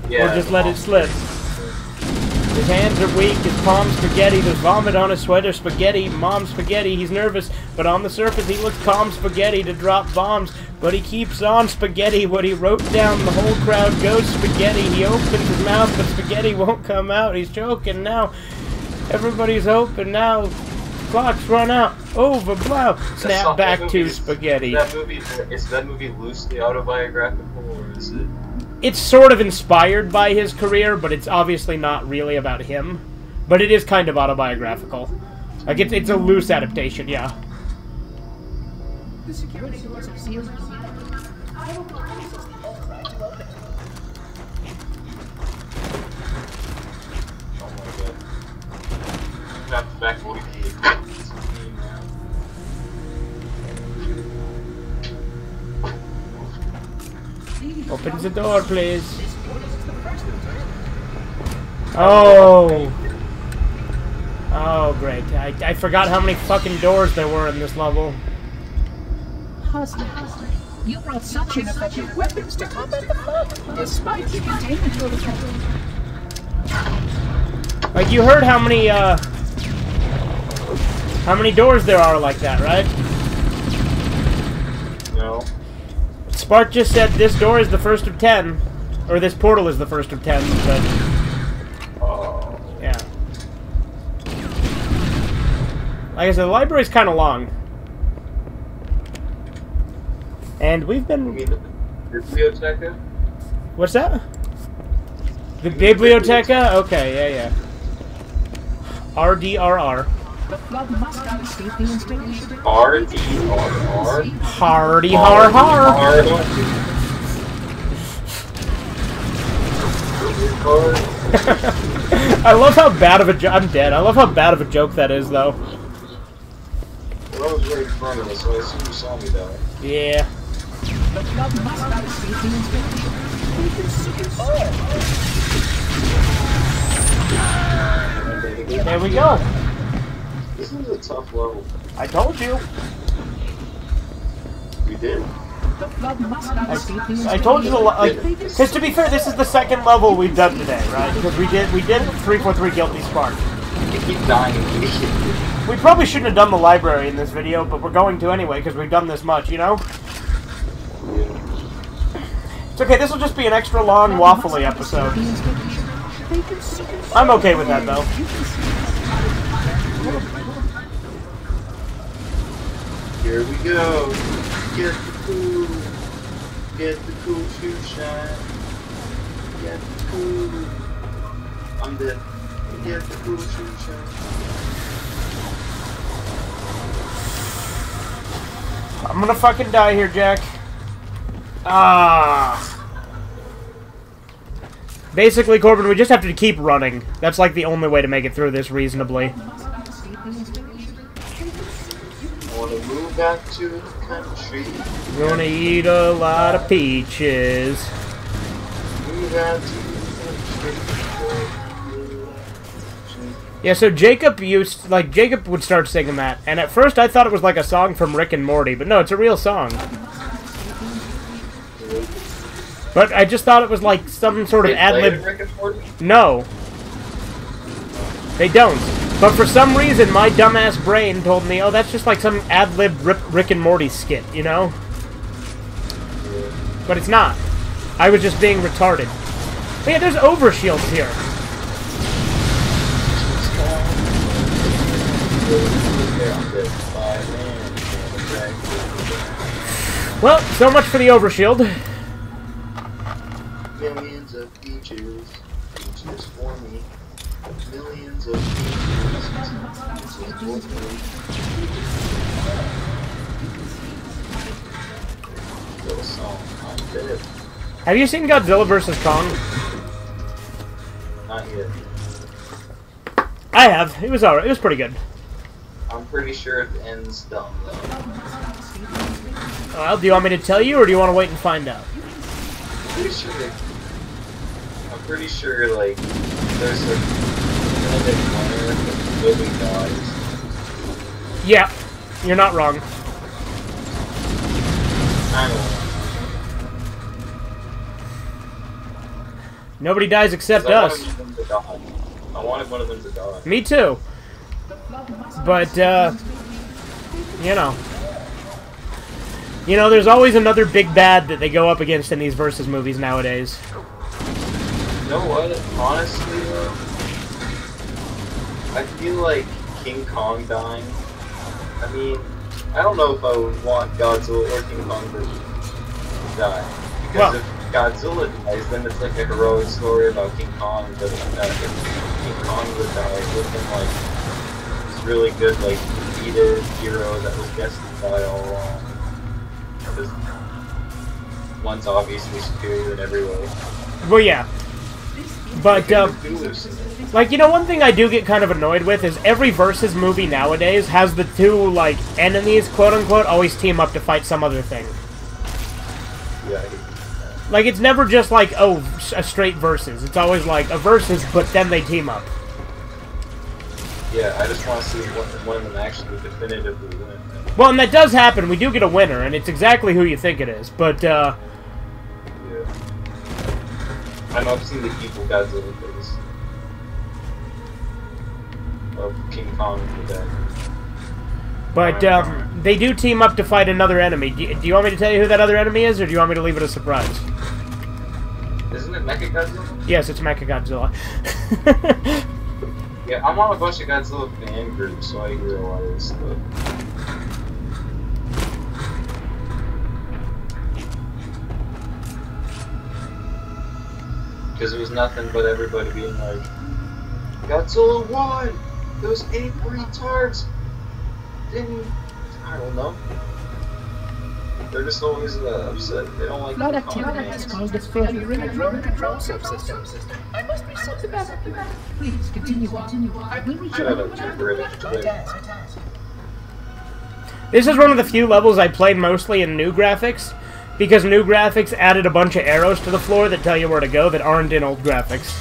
Yeah. Or just let it slip? His hands are weak, his palms spaghetti, there's vomit on his sweater, spaghetti, Mom Spaghetti, he's nervous, but on the surface he looks calm, spaghetti, to drop bombs, but he keeps on spaghetti, what he wrote down, the whole crowd goes spaghetti, he opens his mouth, but spaghetti won't come out, he's choking now. Everybody's open now. Clocks run out. Over, blow. Snap back to spaghetti. Is that movie loosely autobiographical, or is it? It's sort of inspired by his career, but it's obviously not really about him. But it is kind of autobiographical. Like, it's a loose adaptation, yeah. The security doors are sealed. I don't know how this is all right to open. Oh my god. Back to Open the door, please. Oh. Oh, great. I forgot how many fucking doors there were in this level. Husband, you brought such ineffective weapons to combat the flood, despite the containment protocol. Like, you heard how many doors there are like that, right? No. Spark just said this door is the first of 10. Or this portal is the first of 10, but... Oh. Yeah. Like I said, the library's kind of long. And we've been... You mean the Biblioteca? What's that? The Biblioteca? Okay, yeah. RDRR. The flood must not escape the installation. RDRR? Hardy har har! I love how bad of a joke... I'm dead. I love how bad of a joke that is, though. Well, I was right in front of us, so I assume you saw me die. Yeah. The flood must not escape the installation. We can see it all. There we go. This was a tough level. I told you. We did. The flood must not escape the installation. I told you, because to be fair, this is the second level we've done today, right? Because we did 343 Guilty Spark. You keep dying. We probably shouldn't have done the library in this video, but we're going to anyway, because we've done this much, you know? It's It's okay, this will just be an extra long, waffly episode. I'm okay with that, though. Here we go. Get the cool. Get the cool shoe shine. Get the cool. I'm dead. Get the cool shoe shine. I'm gonna fucking die here, Jack. Ah. Basically, Corbin, we just have to keep running. That's like the only way to make it through this reasonably. Wanna move back to the country. Gonna eat a lot of peaches. Move out to the country. Yeah, so Jacob Jacob would start singing that, and at first I thought it was like a song from Rick and Morty, but no, it's a real song. But I just thought it was like some sort of ad-lib. No. They don't. But for some reason, my dumbass brain told me, oh, that's just like some ad-lib Rick and Morty skit, you know? But it's not. I was just being retarded. But yeah, there's overshields here. Well, so much for the overshield. Millions of peaches, peaches for me. Millions of peaches, peaches for me. Little song, I'm dead. Have you seen Godzilla vs. Kong? Not yet. I have. It was alright. It was pretty good. I'm pretty sure it ends dumb though. Well, do you want me to tell you, or do you want to wait and find out? I'm pretty sure, like, there's a bit winner that really dies. Yeah, you're not wrong. I don't know. Nobody dies except I us. wanted them to die. I wanted one of them to die. Me too. But, you know. You know, there's always another big bad that they go up against in these versus movies nowadays. You know what? Honestly, though, I feel like King Kong dying. I mean, I don't know if I would want Godzilla or King Kong to die. Because if Godzilla dies, then it's like a heroic story about King Kong. But if King Kong would die, it would have been like this really good, like, defeated hero that was destined to die all along. Because one's obviously superior in every way. Well, yeah. But, like, you know, one thing I do get kind of annoyed with is every versus movie nowadays has the two, like, enemies, quote-unquote, always team up to fight some other thing. Yeah, I hate that. Like, it's never just like, oh, a straight versus. It's always like a versus, but then they team up. Yeah, I just want to see one of them actually definitively win. Well, and that does happen. We do get a winner, and it's exactly who you think it is. But, yeah. I know I've seen the evil Godzilla face of King Kong and the dead. But, they do team up to fight another enemy. Do you want me to tell you who that other enemy is, or do you want me to leave it a surprise? Isn't it Mechagodzilla? Yes, it's Mechagodzilla. Yeah, I'm on a bunch of Godzilla fan groups, so I hear a lot of this stuff. Because it was nothing but everybody being like, Godzilla won! Those 8 retards didn't... I don't know. They're just always upset. They don't like Flood the activity has caused a failure in the drone control subsystem. I must reset the battery. Please continue on. I will return when I'm ready. This is one of the few levels I played mostly in new graphics, because new graphics added a bunch of arrows to the floor that tell you where to go that aren't in old graphics.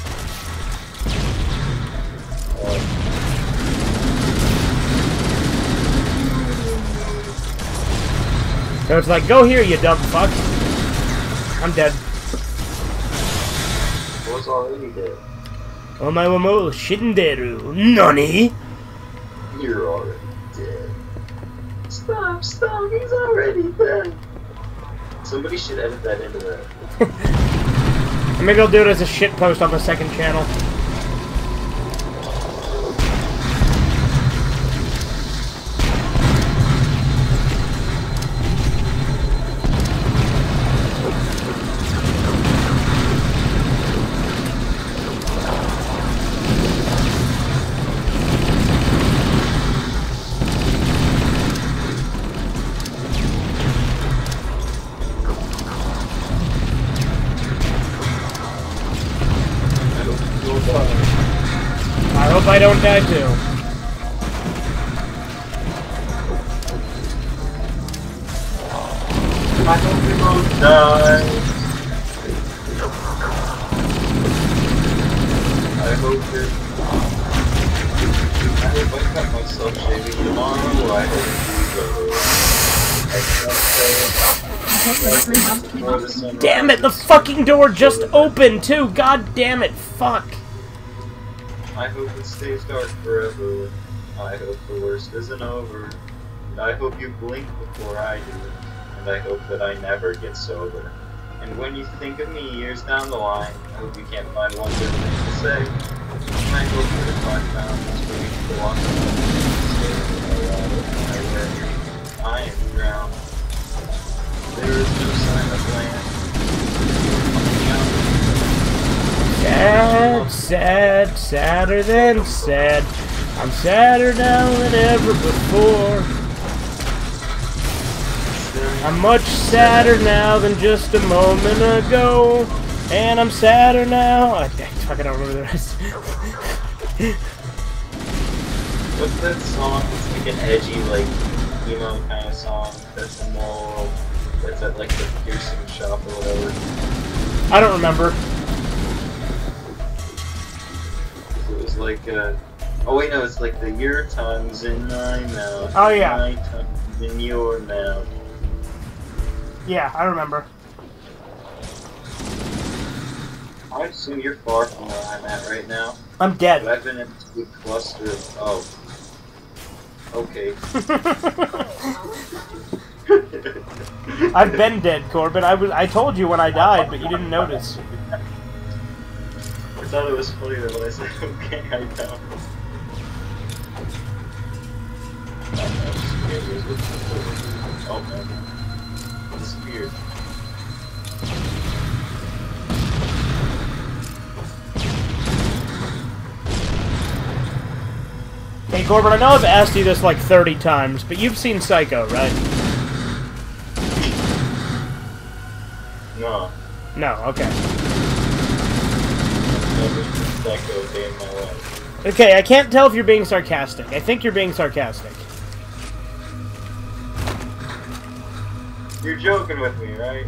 So it's like, go here, you dumb fuck. I'm dead. I was already dead. Omae wa mou shinderu. Nani? You're already dead. Stop, he's already dead. Somebody should edit that into that. Or maybe I'll do it as a shit post on the second channel. I hope I don't die too. I hope we both die. I hope I cut myself shaving tomorrow. I hope Damn it, the fucking door just opened too! God damn it, fuck! I hope it stays dark forever. I hope the worst isn't over. And I hope you blink before I do. And I hope that I never get sober. And when you think of me years down the line, I hope you can't find one good thing to say. And I hope that if I found this way to walk I am drowned. There is no sign of land. Sad, sad, sadder than sad. I'm sadder now than ever before. I'm much sadder now than just a moment ago. And I'm sadder now. I fucking don't remember the rest. What's that song? It's like an edgy, like, emo kind of song. That's immoral. That's at, like, the piercing shop or whatever. I don't remember. It was like, oh wait, no, it's like the your tongue's in my mouth. Oh, yeah. My tongue's in your mouth. Yeah, I remember. I assume you're far from where I'm at right now. I'm dead. But I've been in a cluster of, oh. Okay. I've been dead, Corbin. I told you when I died, but you didn't notice. I thought it was funny that when I said, okay, I don't. Oh no. Disappeared. Hey, Corbin, I know I've asked you this like 30 times, but you've seen Psycho, right? No. No, okay. Never seen Psycho a day in my life. Okay, I can't tell if you're being sarcastic. I think you're being sarcastic. You're joking with me, right?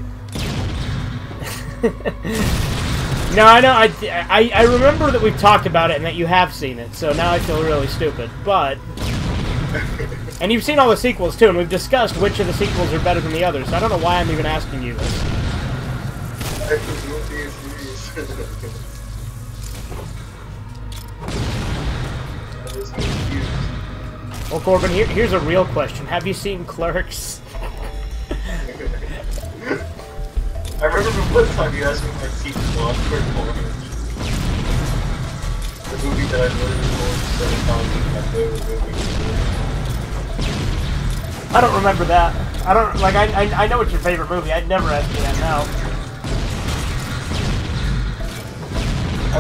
No, I know. I remember that we've talked about it and that you have seen it, so now I feel really stupid. But... And you've seen all the sequels, too, and we've discussed which of the sequels are better than the others, so I don't know why I'm even asking you this. I was being serious. I was confused. Well, Corbin, here's a real question. Have you seen Clerks? I remember the first time you asked me if I'd seen Clockwork Orange. The movie that I voted for, so I found my favorite movie. I don't remember that. I don't, like, I know it's your favorite movie. I'd never ask you that now. I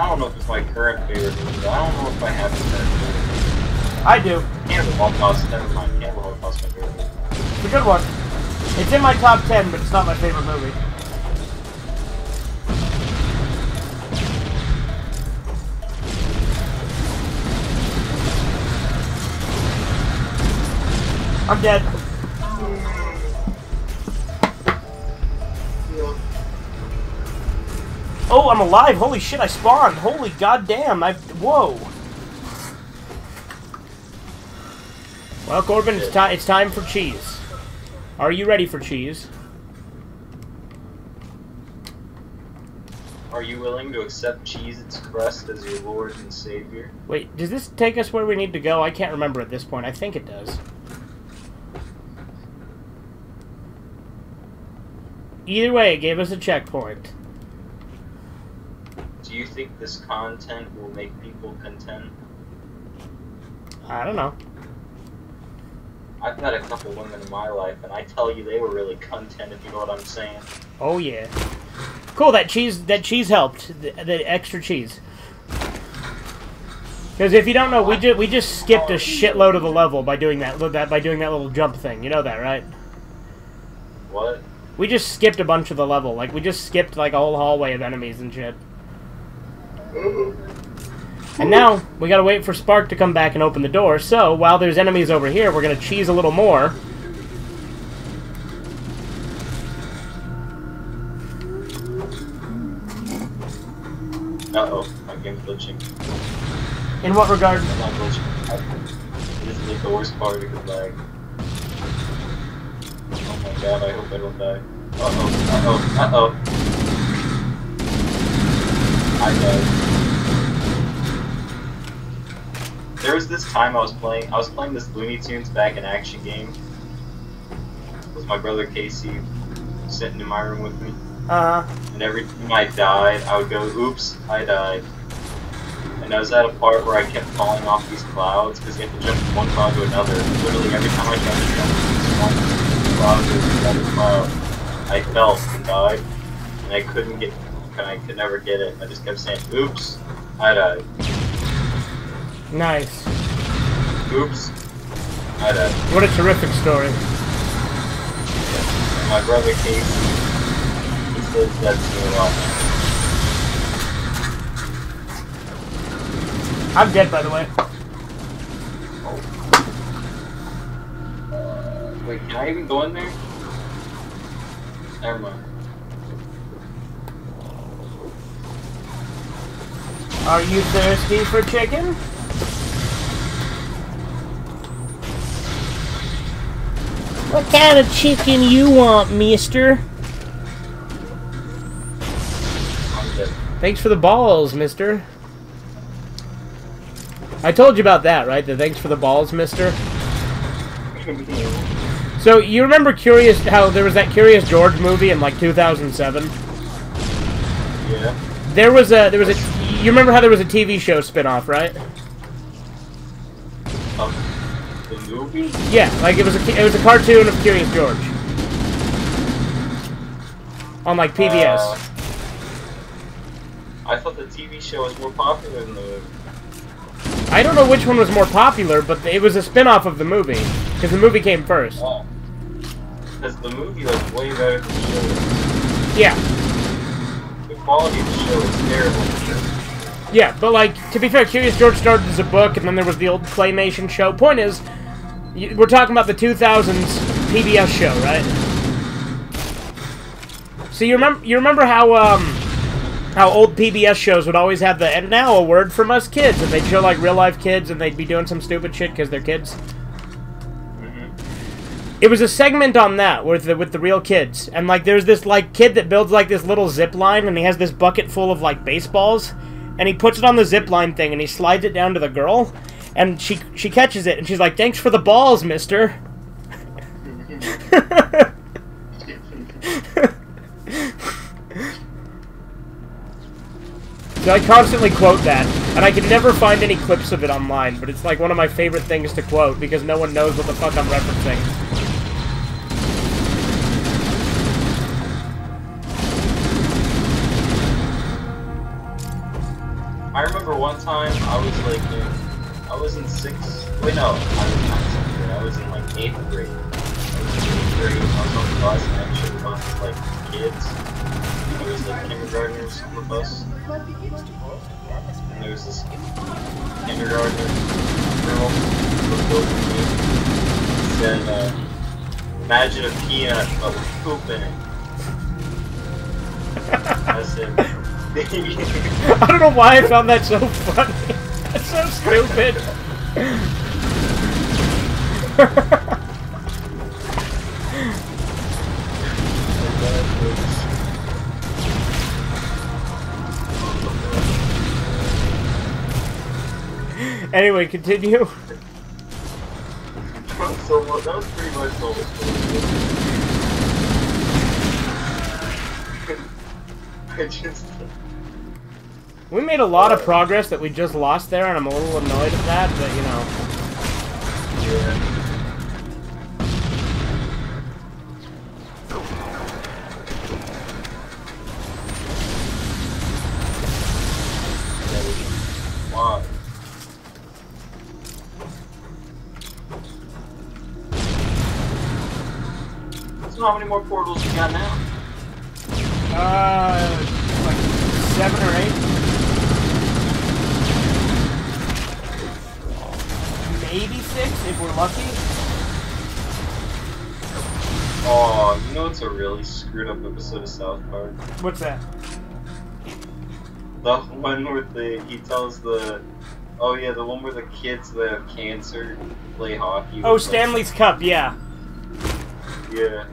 don't know if it's my current favorite movie. I don't know if I have a current favorite. I do. Cannibal Holocaust, never mind. Cannibal Holocaust is my favorite movie. It's a good one. It's in my top 10, but it's not my favorite movie. I'm dead. Oh, I'm alive! Holy shit, I spawned! Holy goddamn! Whoa! Well, Corbin, it's time for cheese. Are you ready for cheese? Are you willing to accept cheese its crust as your Lord and Savior? Wait, does this take us where we need to go? I can't remember at this point. I think it does. Either way, it gave us a checkpoint. Do you think this content will make people content? I don't know. I've met a couple women in my life, and I tell you, they were really content, if you know what I'm saying. Oh yeah. Cool. That cheese helped. The extra cheese. Because if you don't know, we just skipped a shitload of the level by doing that little jump thing. You know that, right? What? We just skipped a bunch of the level. Like we just skipped like a whole hallway of enemies and shit. And now we gotta wait for Spark to come back and open the door. So while there's enemies over here, we're gonna cheese a little more. Uh-oh, my game's glitching. In what regard? I'm not glitching. This is like the worst part because lag. Oh my god, I hope I don't die. Uh-oh. I died. There was this time I was playing this Looney Tunes back in action game. With my brother Casey sitting in my room with me. And every time I died, I would go, oops, I died. And I was at a part where I kept falling off these clouds, because you have to jump from one cloud to another. Literally every time I tried to jump from one cloud to another cloud, I fell and died. And I couldn't get, I could never get it. I just kept saying, oops, I died. Nice. Oops, I died. What a terrific story. And my brother Casey, he says that's me a lot. I'm dead, by the way. Wait, can I even go in there? Never mind. Are you thirsty for chicken? What kind of chicken you want, mister? I'm dead. Thanks for the balls, mister. I told you about that, right? The thanks for the balls, mister? So, you remember how there was that Curious George movie in, like, 2007? Yeah. There was a, you remember how there was a TV show spin-off, right? The movie? Yeah, like, it was a cartoon of Curious George. On, like, PBS. I thought the TV show was more popular than the movie. I don't know which one was more popular, but it was a spin-off of the movie. Because the movie came first. Oh. Because the movie was way better than the show. Yeah. The quality of the show is terrible. Yeah, but like, to be fair, Curious George started as a book, and then there was the old claymation show. Point is, we're talking about the 2000s PBS show, right? So you remember how old PBS shows would always have the, and now a word from us kids, and they'd show like real-life kids, and they'd be doing some stupid shit because they're kids? It was a segment on that with the real kids, and like there's this like kid that builds like this little zip line, and he has this bucket full of like baseballs, and he puts it on the zip line thing, and he slides it down to the girl, and she catches it, and she's like, "Thanks for the balls, mister." So I constantly quote that, and I can never find any clips of it online, but it's like one of my favorite things to quote because no one knows what the fuck I'm referencing. I remember one time I was like I was in 6th. Wait, no, I was not 6th grade. I was in like 8th grade. I was in 8th grade. I was on the bus, and actually the bus was like kids. There was like kindergartners on the bus. And there was this kindergartner girl who looked over at me and said, "Imagine a peanut but with poop in it." I said, I don't know why I found that so funny. That's so stupid. Anyway, continue. So that was pretty much the whole story. I just... We made a lot of progress that we just lost there, and I'm a little annoyed at that, but you know. Yeah. Wow. So how many more portals you got now? Like 7 or 8. Maybe 6 if we're lucky. Oh, you know it's a really screwed up episode of South Park? What's that? The one where he tells the... Oh yeah, the one where the kids that have cancer play hockey. Oh, Stanley's Cup, yeah. Yeah.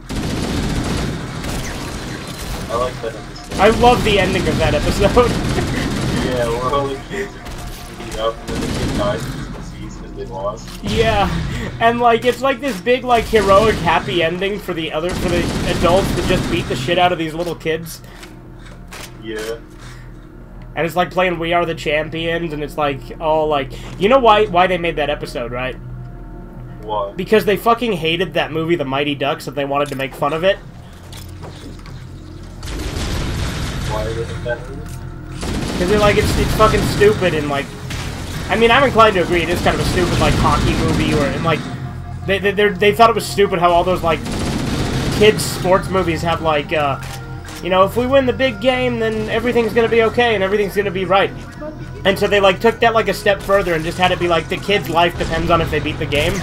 I like that episode. I love the ending of that episode. Yeah, where all the kids are beat up and then the kid dies of his disease because they lost. Yeah, and like it's like this big like heroic happy ending for the adults that just beat the shit out of these little kids. Yeah. And it's like playing We Are the Champions, and it's like all like, you know why they made that episode, right? Why? Because they fucking hated that movie, The Mighty Ducks, and they wanted to make fun of it. Why did they make that movie? Because they're like, it's fucking stupid, and like, I mean, I'm inclined to agree, it is kind of a stupid like hockey movie, or and like, they thought it was stupid how all those like kids sports movies have like, you know, if we win the big game, then everything's gonna be okay and everything's gonna be right. And so they like took that like a step further and just had it be like the kid's life depends on if they beat the game.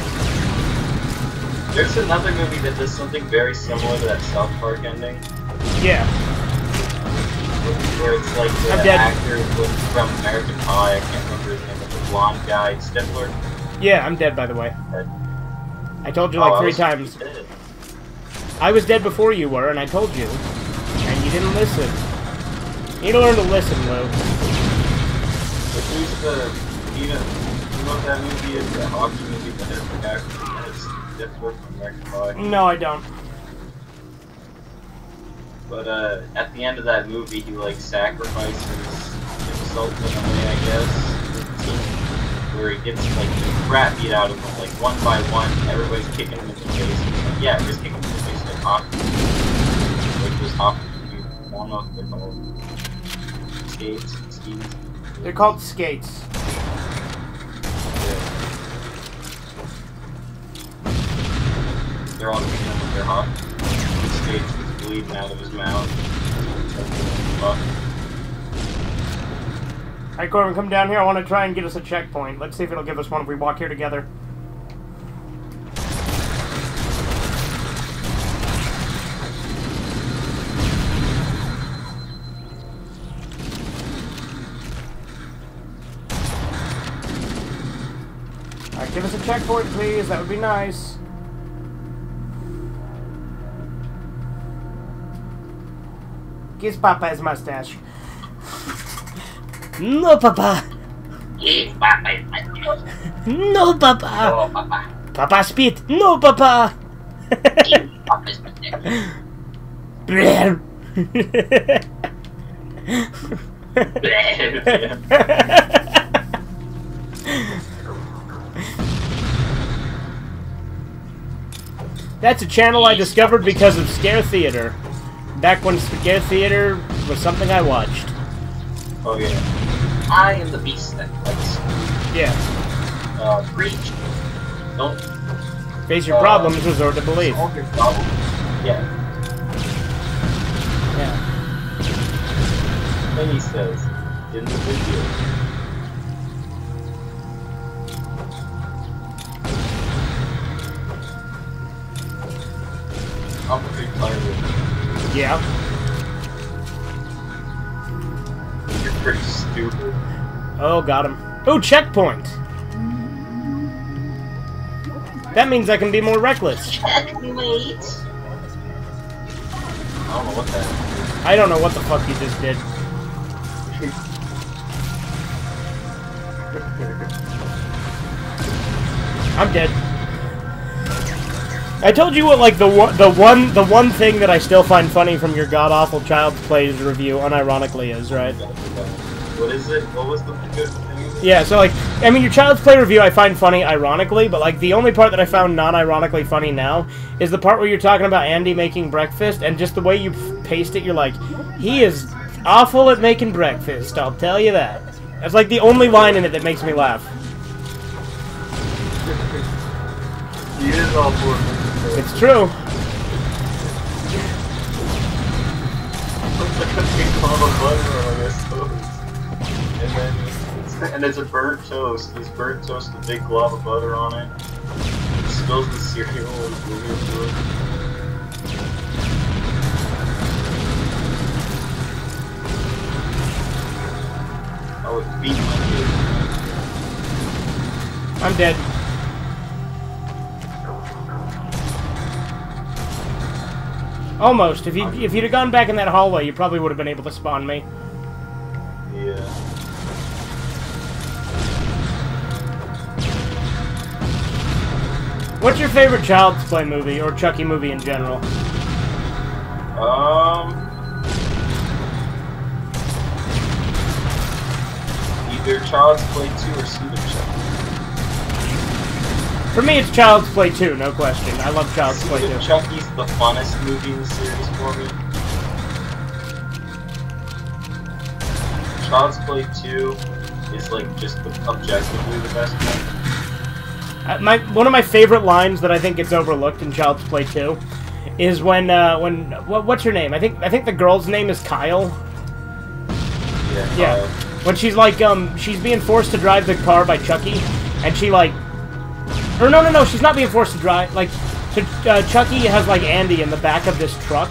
There's another movie that does something very similar to that South Park ending. Yeah. Where it's like the actor from American Pie, I can't remember his name, but the blonde guy, Stifler. Yeah, I'm dead by the way. I told you like 3 times. Dead. I was dead before you were, and I told you. And you didn't listen. You need to learn to listen, Lou. But who's you know what that movie is? That hockey movie that has the guy from Stifler from American Pie? No, I don't. But at the end of that movie, he like sacrifices himself in a way, I guess, to the team, where he gets like the crap beat out of him, like one by one. Everybody's kicking him in the face. Like, yeah, just kicking him in the face like hockey. Like those hockey. I don't know what they're called. Skates. They're called skates. Yeah. They're all kicking him with their hockey. Skates. Bleeding out of his mouth. Alright, Corbin, come down here. I want to try and get us a checkpoint. Let's see if it'll give us one if we walk here together. Alright, give us a checkpoint, please. That would be nice. Kiss Papa's mustache. No, Papa. No, Papa. Papa spit. No, Papa. That's a channel I discovered because of Scare Theater. Back when Scare Theater was something I watched. Oh yeah. I am the beast that fights. Yeah. Preach. Don't face your problems, resort to belief. Solve your problems. Yeah. Yeah. Then he says in the video. I'm pretty tired of it. Yeah. You're pretty stupid. Oh, got him. Oh, checkpoint! That means I can be more reckless. Checkmate! I don't know what that is. I don't know what the fuck you just did. I'm dead. I told you what, like, the one thing that I still find funny from your god-awful Child's Play review unironically is, right? What is it? What was the good thing? Yeah, so, like, I mean, your Child's Play review I find funny ironically, but, like, the only part that I found non-ironically funny now is the part where you're talking about Andy making breakfast, and just the way you paste it, you're like, he is awful at making breakfast, I'll tell you that. That's, like, the only line in it that makes me laugh. He is awful. It's true. Looks like a big glob of butter on his toast. And it's a burnt toast. This burnt toast with a big glob of butter on it. He spills the cereal and weird to it. I would beat my kid. I'm dead. Almost. If you'd have gone back in that hallway, you probably would have been able to spawn me. Yeah. What's your favorite Child's Play movie, or Chucky movie in general? Either Child's Play 2 or Seed of Chucky. For me, it's Child's Play 2, no question. I love Child's Play 2. Seed of Chucky's the funnest movie in the series for me. Child's Play 2 is like just objectively the best one. One of my favorite lines that I think gets overlooked in Child's Play 2 is when what's her name? I think the girl's name is Kyle. Yeah. Yeah. When she's like she's being forced to drive the car by Chucky, and she like, or no, she's not being forced to drive. Like, so Chucky has like Andy in the back of this truck,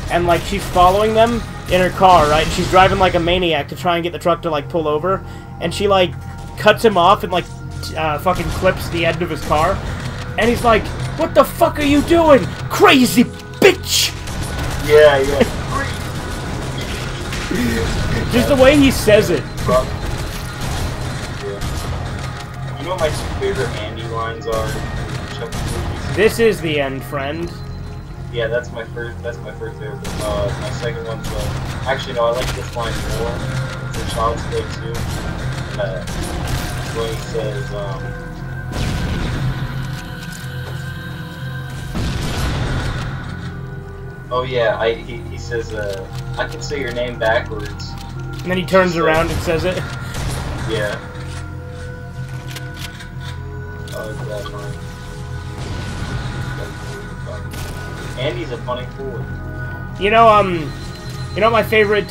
and like she's following them in her car, right? And she's driving like a maniac to try and get the truck to like pull over, and she like cuts him off and like fucking clips the end of his car, and he's like, "What the fuck are you doing, crazy bitch?" Yeah. Just the way he says it. Yeah. You know what my two favorite Andy lines are in Chucky movies? This is the end, friend. Yeah, that's my first favorite. My second one's actually no, I like this line more. It's in Child's Play 2. Where he says, oh yeah, he says, I can say your name backwards. And then he turns around and says it. Yeah. Oh, is that line? Andy's a funny fool. You know my favorite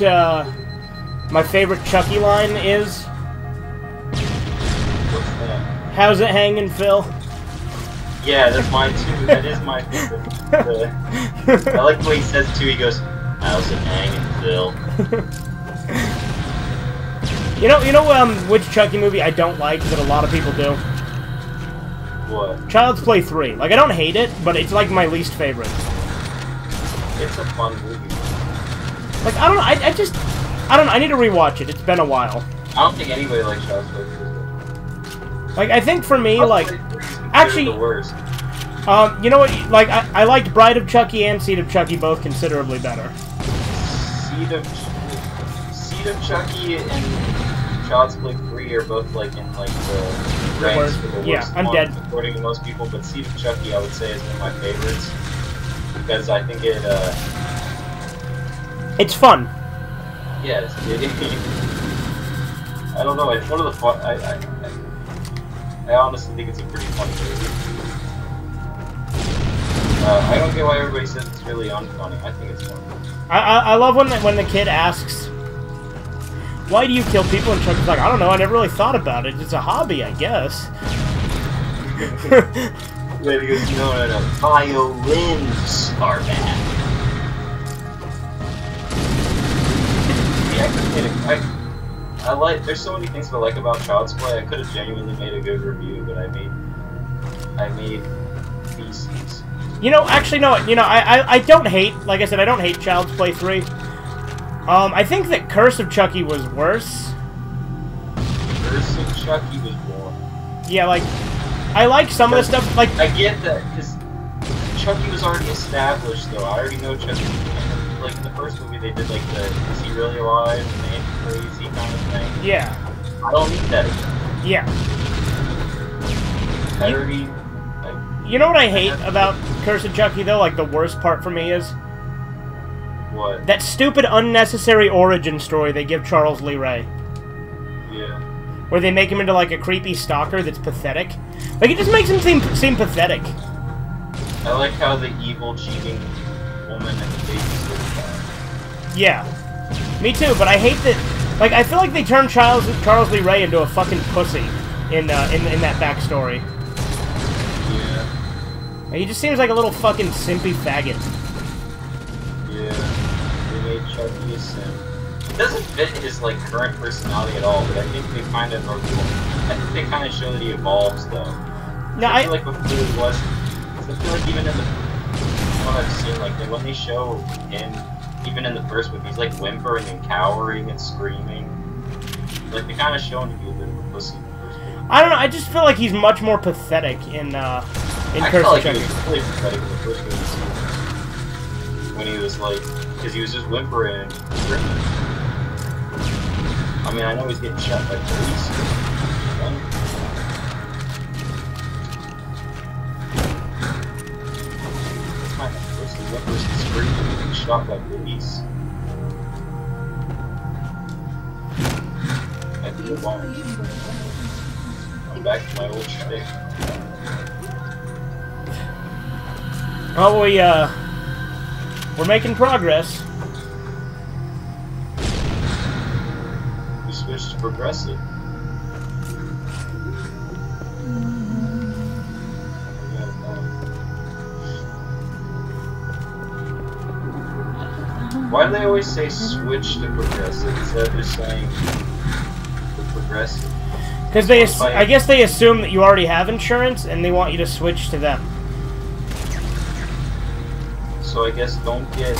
Chucky line is? What's that? How's it hanging, Phil? Yeah, that's mine too. That is my favorite. I like the way he says it too. He goes, "How's it hanging, Phil?" You know which Chucky movie I don't like that a lot of people do? What? Child's Play 3. Like, I don't hate it, but it's like my least favorite. It's a fun movie. Like, I don't know, I don't know, I need to rewatch it. It's been a while. I don't think anybody likes Child's Play 3. Like, I think for me, like, Actually, the worst. you know what? Like, I liked Bride of Chucky and Seed of Chucky both considerably better. Seed of Chucky and Child's Play 3 are both like in like the ranks for the worst. Yeah, I'm dead. According to most people, but Seed of Chucky I would say is one of my favorites because I think it. It's fun. Yes. I don't know. It's one of the fun. I honestly think it's a pretty funny movie. I don't get why everybody says it's really unfunny. I think it's funny. I love when the kid asks, "Why do you kill people?" And Chucky's like, "I don't know. I never really thought about it. It's a hobby, I guess." Wait, he goes, no. Violins are bad. I like. There's so many things that I like about Child's Play. I could have genuinely made a good review, but I made feces. You know, actually, no. You know, I don't hate. Like I said, I don't hate Child's Play 3. I think that Curse of Chucky was worse. Curse of Chucky was more. Yeah, like, I like some of the stuff. Like, I get that because Chucky was already established, though. I already know Chucky. Like, in the first movie, they did, like, the is he really alive? And crazy kind of thing. Yeah. I don't need that. Yeah. I already... You know what I hate about Curse of Chucky, though? Like, the worst part for me is... What? That stupid, unnecessary origin story they give Charles Lee Ray. Yeah. Where they make him into, like, a creepy stalker that's pathetic. Like, it just makes him seem pathetic. I like how the evil, cheating woman and the babysitter. Yeah. Me too, but I hate that... Like, I feel like they turned Charles Lee Ray into a fucking pussy in that backstory. Yeah. He just seems like a little fucking simpy faggot. Yeah. They made Chucky a simp. It doesn't fit his, like, current personality at all, but I think they kind of... I think they kind of show that he evolves, though. No, I feel like before he was... I feel like even in the... What I've seen, like, when they show him, even in the first movie, he's, like, whimpering and cowering and screaming. Like, they kind of show him to be a bit of a pussy in the first movie. I don't know, I just feel like he's much more pathetic in Curse of Chucky. He was really pathetic in the first movie. When he was, like... Because he was just whimpering and screaming. I mean, I know he's getting shot by police. It's kind of pussy. What was the screaming and getting shot by police? I'd be alone. I'm back to my old shtick. Oh, we're making progress. We switched to progressive. Why do they always say switch to progressive instead of just saying the progressive? Because I guess they assume that you already have insurance and they want you to switch to them. So I guess don't get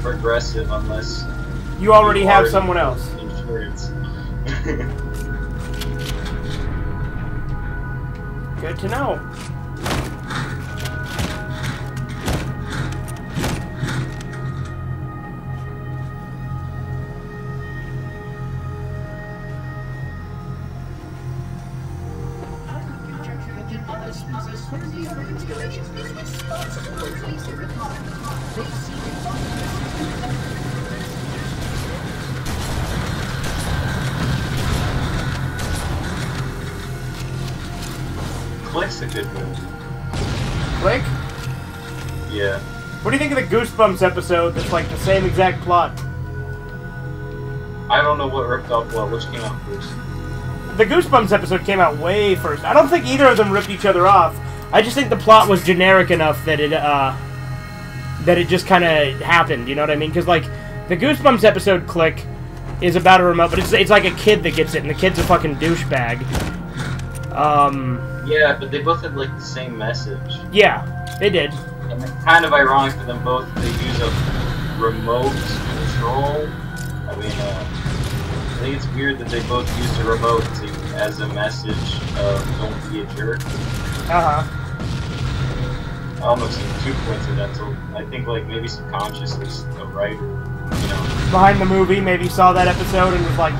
progressive unless you already have someone else. Insurance. Good to know. Click's a good movie. Click? Yeah. What do you think of the Goosebumps episode that's like the same exact plot? I don't know what ripped off what. Which came out first? The Goosebumps episode came out way first. I don't think either of them ripped each other off. I just think the plot was generic enough that it just kind of happened, you know what I mean? Because, like, the Goosebumps episode, Click, is about a remote, but it's like a kid that gets it, and the kid's a fucking douchebag. Yeah, but they both had, like, the same message. Yeah, they did. And it's kind of ironic for them both. They use a remote control. I mean, I think it's weird that they both used a remote as a message of don't be a jerk. Uh-huh. I almost seem too coincidental. I think, like, maybe subconsciously a writer, you know. Behind the movie, maybe saw that episode and was like,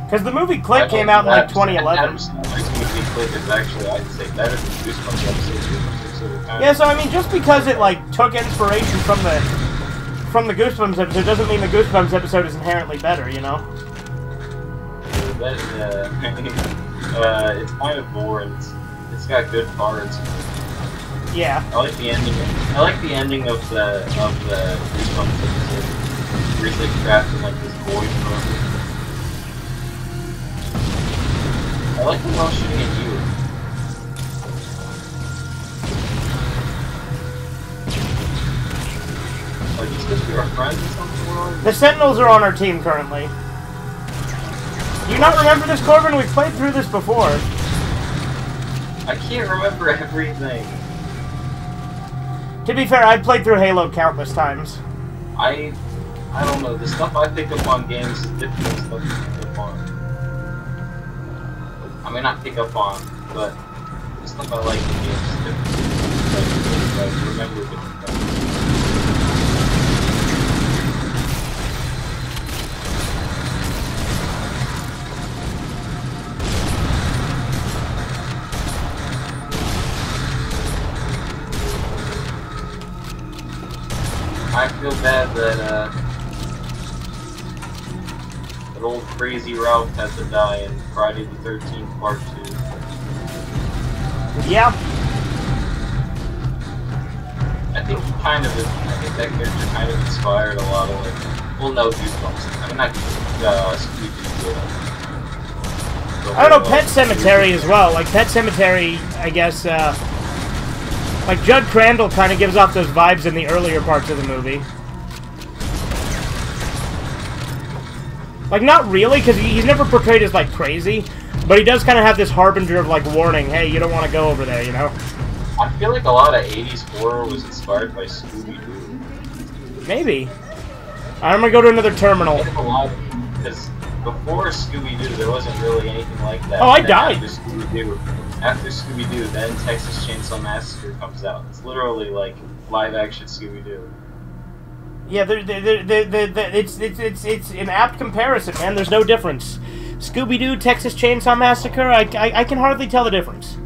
Because the movie Click came out in, like, 2011. The movie Click is actually, I'd say, better than Goosebumps episode. Yeah, so, I mean, just because it, like, took inspiration from the Goosebumps episode doesn't mean the Goosebumps episode is inherently better, you know? It's kind of boring. It's got good parts. Yeah. I like the ending. I like the ending of the Goosebumps episode, where he's like trapped in like this void room. I like them all shooting at you. Like you supposed to be our friends or something? The Sentinels are on our team currently. Do you not remember this, Corbin? We've played through this before. I can't remember everything. To be fair, I've played through Halo countless times. I don't know. The stuff I pick up on games is different than stuff you pick up on I may not pick up on, but the stuff I like in games is different. Like remember different things. I feel bad that that old crazy Ralph had to die in Friday the 13th Part 2. Yeah. I think that character kind of inspired a lot of like, well, no, Goosebumps. I mean, not Scooby-Doo. I don't know, Pet Sematary as well. Like, Pet Sematary, I guess, like, Judd Crandall kind of gives off those vibes in the earlier parts of the movie. Like, not really, because he's never portrayed as, like, crazy, but he does kind of have this harbinger of, like, warning, hey, you don't want to go over there, you know? I feel like a lot of 80s horror was inspired by Scooby-Doo. Maybe. I'm gonna go to another terminal. Because before Scooby-Doo, there wasn't really anything like that. Oh, I died! After Scooby-Doo, then Texas Chainsaw Massacre comes out. It's literally like live-action Scooby-Doo. Yeah, it's an apt comparison, man. There's no difference. Scooby-Doo, Texas Chainsaw Massacre, I can hardly tell the difference.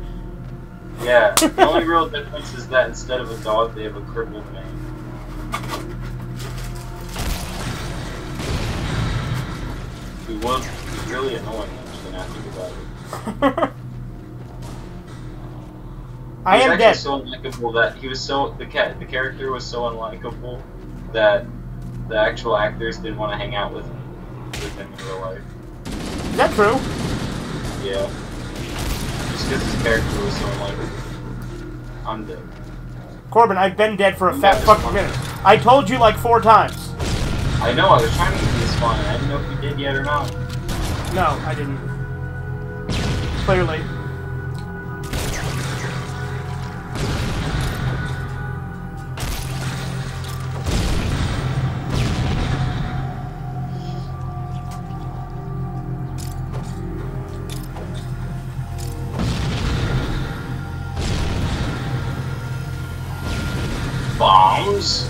Yeah, the only real difference is that instead of a dog, they have a crippled man. He was really annoying, actually, now I think about it. I am dead. So unlikable that he was so the character was so unlikable that the actual actors didn't want to hang out with him in real life. Is that true? Yeah. Just because his character was so unlikable. I'm dead. Corbin, I've been dead for a fat fucking minute. I told you like 4 times. I know, I was trying to get this fine. I didn't know if you did yet or not. No, I didn't. Clearly. Bombs?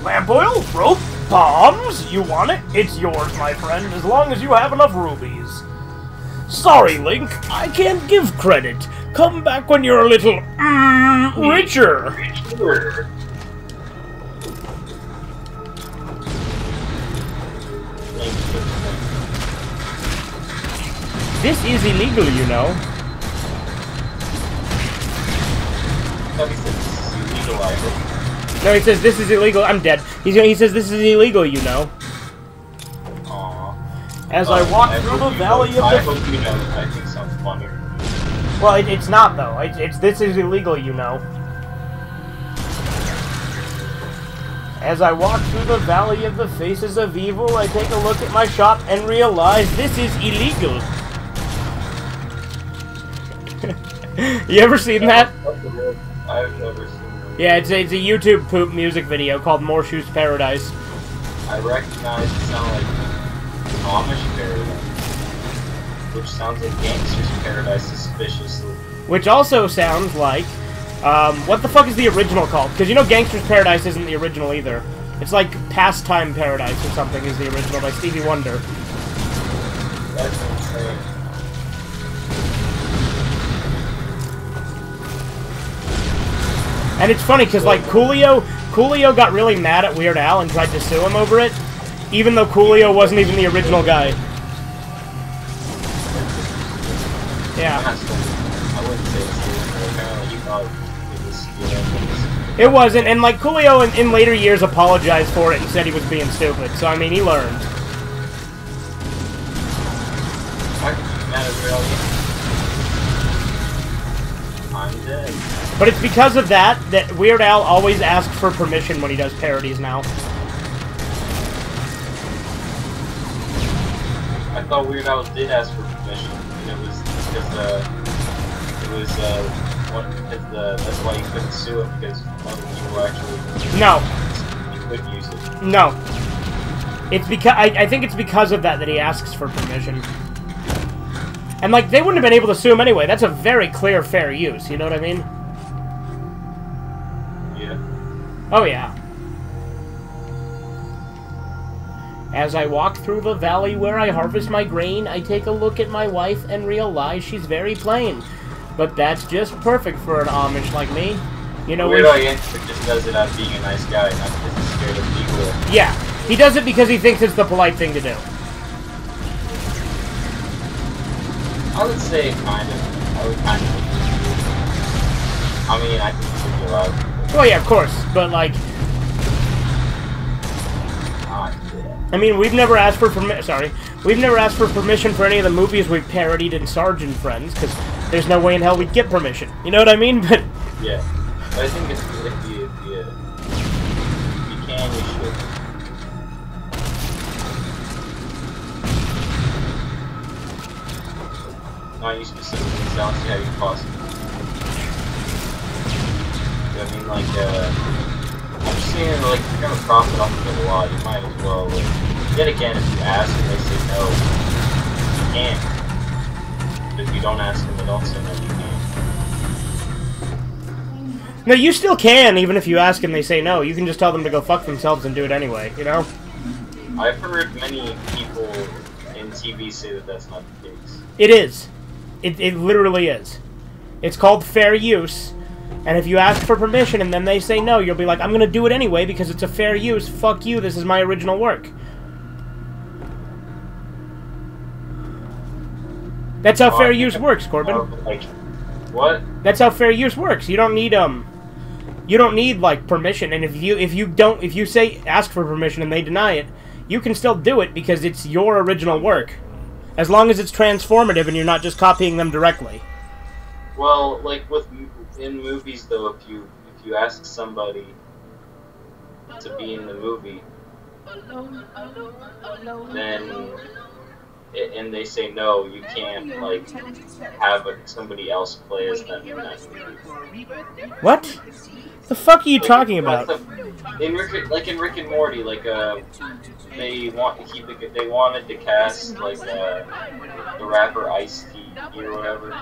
Lamp oil? Rope? Bombs? You want it? It's yours, my friend, as long as you have enough rubies. Sorry, Link, I can't give credit. Come back when you're a little, richer. Sure. This is illegal, you know. No, he says this is illegal. I'm dead. He says this is illegal, you know. Aww. As I walk through the valley of the... I hope you know that I think sounds funnier. Well, it's not though. This is illegal, you know. As I walk through the valley of the faces of evil, I take a look at my shop and realize this is illegal. You ever seen that? I've never seen it. Yeah, it's a YouTube poop music video called More Shoes Paradise. I recognize it sounds like Amish Paradise, which sounds like Gangster's Paradise suspiciously. Which also sounds like, what the fuck is the original called? Because you know Gangster's Paradise isn't the original either. It's like Pastime Paradise or something is the original by Stevie Wonder. That's insane. And it's funny because like Coolio got really mad at Weird Al and tried to sue him over it, even though Coolio wasn't even the original guy. Yeah. I wouldn't say it's apparently you thought it was stealing. It wasn't, and like Coolio in later years apologized for it and said he was being stupid. So I mean, he learned. Why could you be mad at Real? I'm dead. But it's because of that Weird Al always asks for permission when he does parodies now. I thought Weird Al did ask for permission, and it was because that's why you couldn't sue him, because other people actually No. You could use it. No. It's because I think it's because of that he asks for permission. And, like, they wouldn't have been able to sue him anyway. That's a very clear fair use, you know what I mean? Yeah. Oh, yeah. As I walk through the valley where I harvest my grain, I take a look at my wife and realize she's very plain. But that's just perfect for an Amish like me. You know, Weird Yankovic just does it out of being a nice guy, not because he's scared of people. Yeah, he does it because he thinks it's the polite thing to do. I would say kind of. I mean, I think it should be allowed. Well, yeah, of course, but like, I mean, we've never asked for we've never asked for permission for any of the movies we've parodied in Sergeant Friends, because there's no way in hell we'd get permission. You know what I mean? But yeah, but I think if you can, you should. Not you specifically, so I don't see how you possibly. I mean, like, I'm just saying, like, if you're gonna profit off of it a lot, you might as well, like, yet again, if you ask and they say no, you can't. But if you don't ask and they don't say no, you can't. no, you still can, even if you ask and they say no. You can just tell them to go fuck themselves and do it anyway, you know? I've heard many people in TV say that that's not the case. It is. It literally is. It's called fair use. And if you ask for permission and then they say no, you'll be like, I'm going to do it anyway because it's a fair use. Fuck you, this is my original work. That's how fair use works, Corbin. Like, what? That's how fair use works. You don't need like permission, and if you say ask for permission and they deny it, you can still do it because it's your original work. As long as it's transformative and you're not just copying them directly. Well, like in movies though, if you ask somebody to be in the movie, then and they say no, you can't like have somebody else play as them in that movie. What? The fuck are you talking about? In Rick and Morty, like they wanted to cast like the rapper Ice-T or whatever.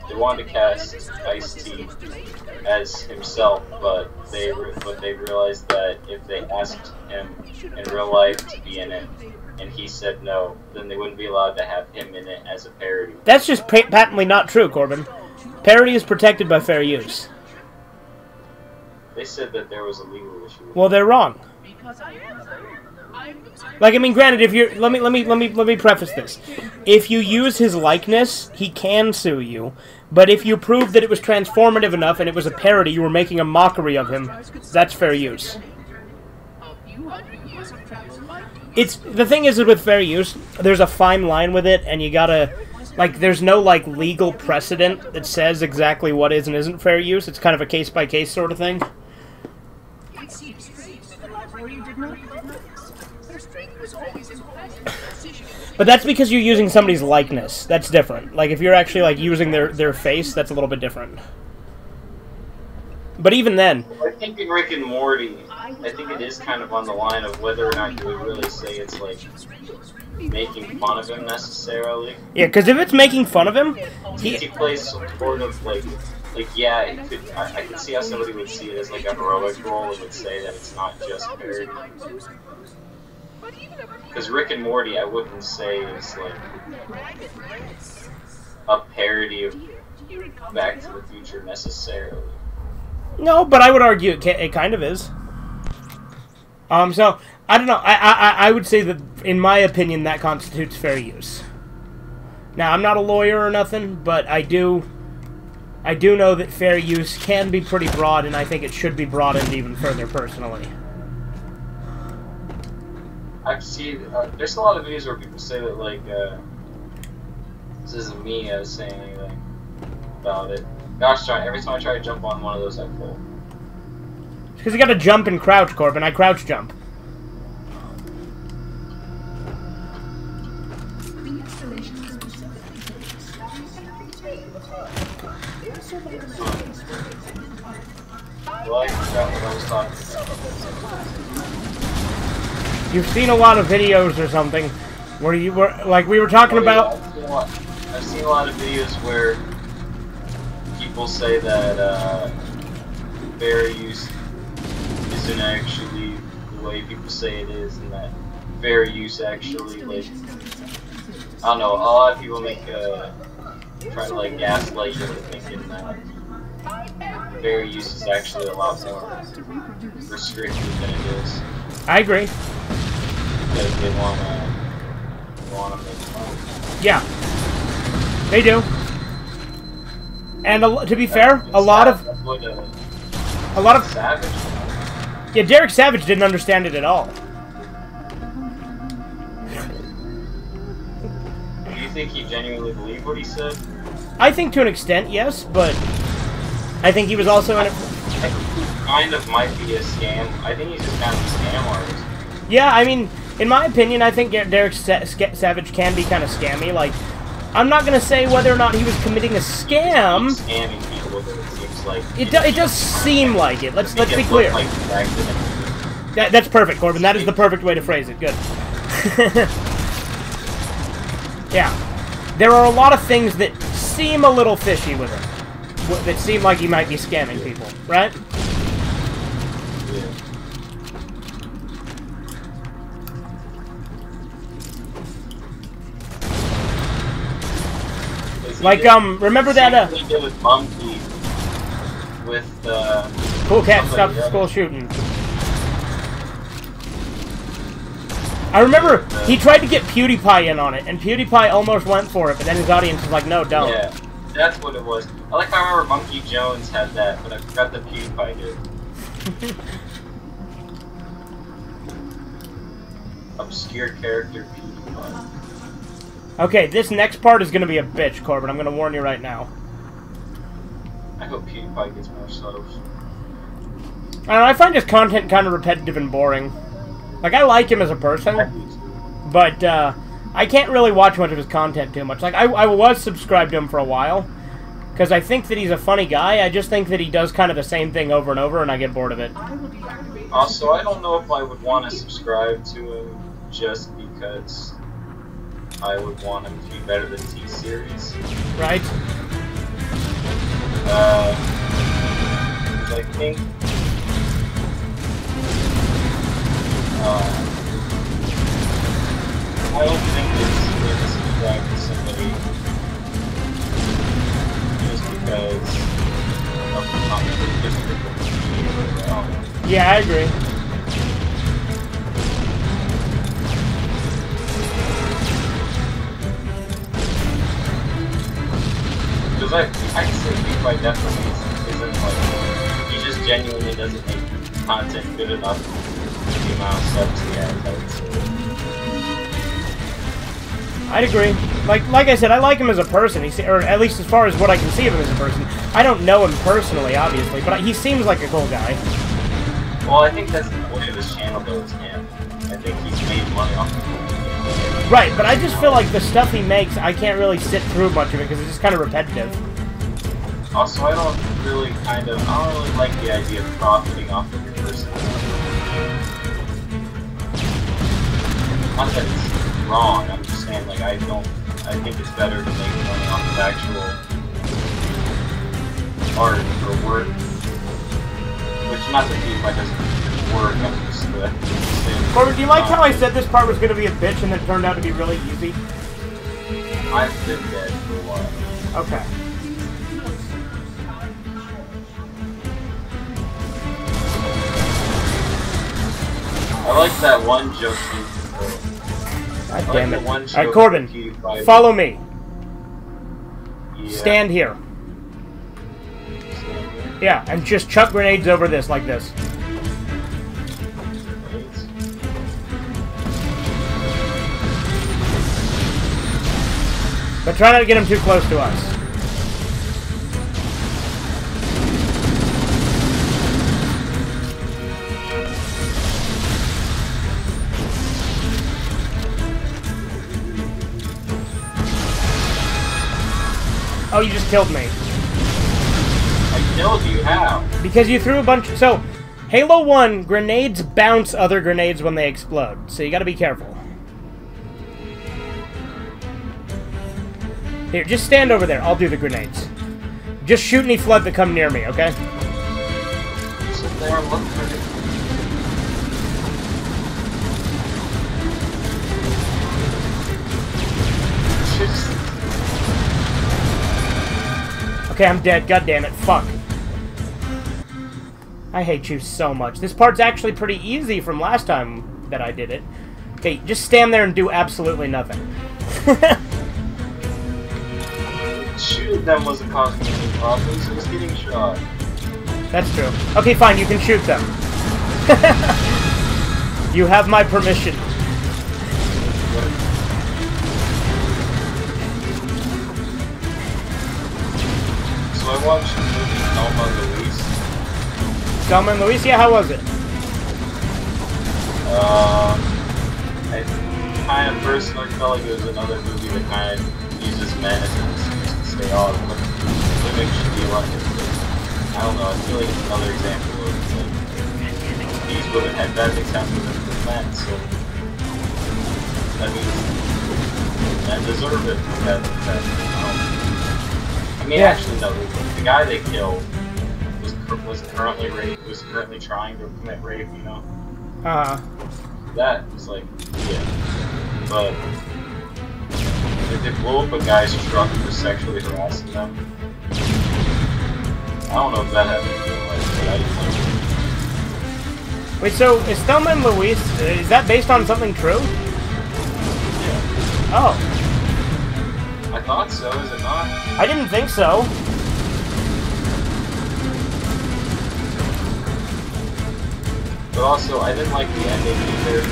They wanted to cast Ice-T as himself, but they realized that if they asked him in real life to be in it, and he said no, then they wouldn't be allowed to have him in it as a parody. That's just patently not true, Corbin. Parody is protected by fair use. They said that there was a legal issue. Well, they're wrong. Like, I mean, granted, if you're let me preface this. If you use his likeness, he can sue you. But if you prove that it was transformative enough and it was a parody, you were making a mockery of him, that's fair use. It's the thing is with fair use, there's a fine line with it, and you gotta like there's no like legal precedent that says exactly what is and isn't fair use. It's kind of a case by case sort of thing. But that's because you're using somebody's likeness. That's different. Like if you're actually like using their face, that's a little bit different. But even then, I think in Rick and Morty, I think it is kind of on the line of whether or not you would really say it's like making fun of him necessarily. Yeah, because if it's making fun of him, he plays sort of like yeah, it could. I could see how somebody would see it as like a heroic role and would say that it's not just parody. Because Rick and Morty, I wouldn't say is like a parody of Back to the Future necessarily. No, but I would argue it kind of is. So I don't know. I would say that, in my opinion, that constitutes fair use. Now, I'm not a lawyer or nothing, but I do know that fair use can be pretty broad, and I think it should be broadened even further, personally. I've seen there's a lot of videos where people say that like this isn't me saying anything about it. Gosh darn, every time I try to jump on one of those, I fall. Because you gotta jump and crouch, Corbin. I crouch jump. Well, I forgot what I was talking about. You've seen a lot of videos or something. Where you were, like we were talking about. I've seen a lot of videos where people say that fair use isn't actually the way people say it is, and that fair use actually, like, I don't know, a lot of people make try to like gaslight you into thinking that fair use is actually a lot more restrictive than it is. I agree. Because they wanna make money. Yeah, they do. And to be fair, a lot of Savage. Yeah, Derek Savage didn't understand it at all. Do you think he genuinely believed what he said? I think to an extent, yes, but I think he was also in it. Kind of might be a scam. I think he's just kind of a scam artist. Yeah, I mean, in my opinion, I think Derek Savage can be kind of scammy. Like, I'm not gonna say whether or not he was committing a scam. Scamming people with it, seems like. It does seam like it. Let's be clear. Like That's perfect, Corbin. That is the perfect way to phrase it. Good. Yeah, there are a lot of things that seem a little fishy with him. That seem like he might be scamming people, right? Like, remember that, he did with Monkey, with, Cool Cat Stop School Shooting. I remember he tried to get PewDiePie in on it, and PewDiePie almost went for it, but then his audience was like, no, don't. Yeah, that's what it was. I remember Monkey Jones had that, but I forgot that PewDiePie did. Obscure character PewDiePie. Okay, this next part is gonna be a bitch, Corbin. I'm gonna warn you right now. I hope PewDiePie gets more subs. I don't know, I find his content kind of repetitive and boring. Like, I like him as a person, but I can't really watch much of his content too much. Like, I was subscribed to him for a while, because I think that he's a funny guy. I just think that he does kind of the same thing over and over, and I get bored of it. Also, I don't know if I would want to subscribe to him just because I would want him to be better than T-Series. Right? I think I don't think it's fair to subscribe to somebody just because of the comic book history. Yeah, I agree. Because I can say PewDiePie definitely isn't like, he just genuinely doesn't make content good enough for the amount of subs he has, I would say. I'd agree. Like I said, I like him as a person. Or at least as far as what I can see of him as a person. I don't know him personally, obviously, but he seems like a cool guy. Well, I think that's the point of his channel, though, is him. I think he's made money off of it. Right, but I just feel like the stuff he makes, I can't really sit through much of it because it's just kind of repetitive. Also, I don't really like the idea of profiting off of your personality. Not that it's wrong, I'm just saying, like, I think it's better to make money off of actual art or work. Which, not that PewDiePie doesn't work, I'm just saying. Corbin, do you like how I said this part was going to be a bitch and then it turned out to be really easy? I've been dead for a while. Okay. I like that one joke you God damn it. Alright, Corbin, follow me. Yeah. Stand here. Yeah, and just chuck grenades over this, like this. But try not to get him too close to us. Oh, you just killed me. I killed you, how? Because you threw a bunch... So, Halo 1, grenades bounce other grenades when they explode. So you gotta be careful. Here, just stand over there. I'll do the grenades. Just shoot any flood that come near me, okay? Sit there and look for it. Okay, I'm dead. God damn it. Fuck. I hate you so much. This part's actually pretty easy from last time that I did it. Okay, just stand there and do absolutely nothing. Shooting them wasn't causing me any problems. It was getting shot. That's true. Okay, fine. You can shoot them. You have my permission. So I watched the movie Thelma and Louise. Thelma and Louise? Yeah, how was it? I kind of personally felt like it was another movie that kind of uses men as an excuse to say, oh, women should be like this. I don't know, I feel like it's another example of, like, these women had better acceptance than men, so that means men deserve it. I mean, actually, no, the guy they killed was currently trying to commit rape, you know? That was like, yeah. But if they blow up a guy's truck for sexually harassing them, I don't know if that happened in real life, but I didn't like it. Wait, so is Thelma and Louise, is that based on something true? Yeah. Oh. I thought so, is it not? I didn't think so. But also, I didn't like the ending either.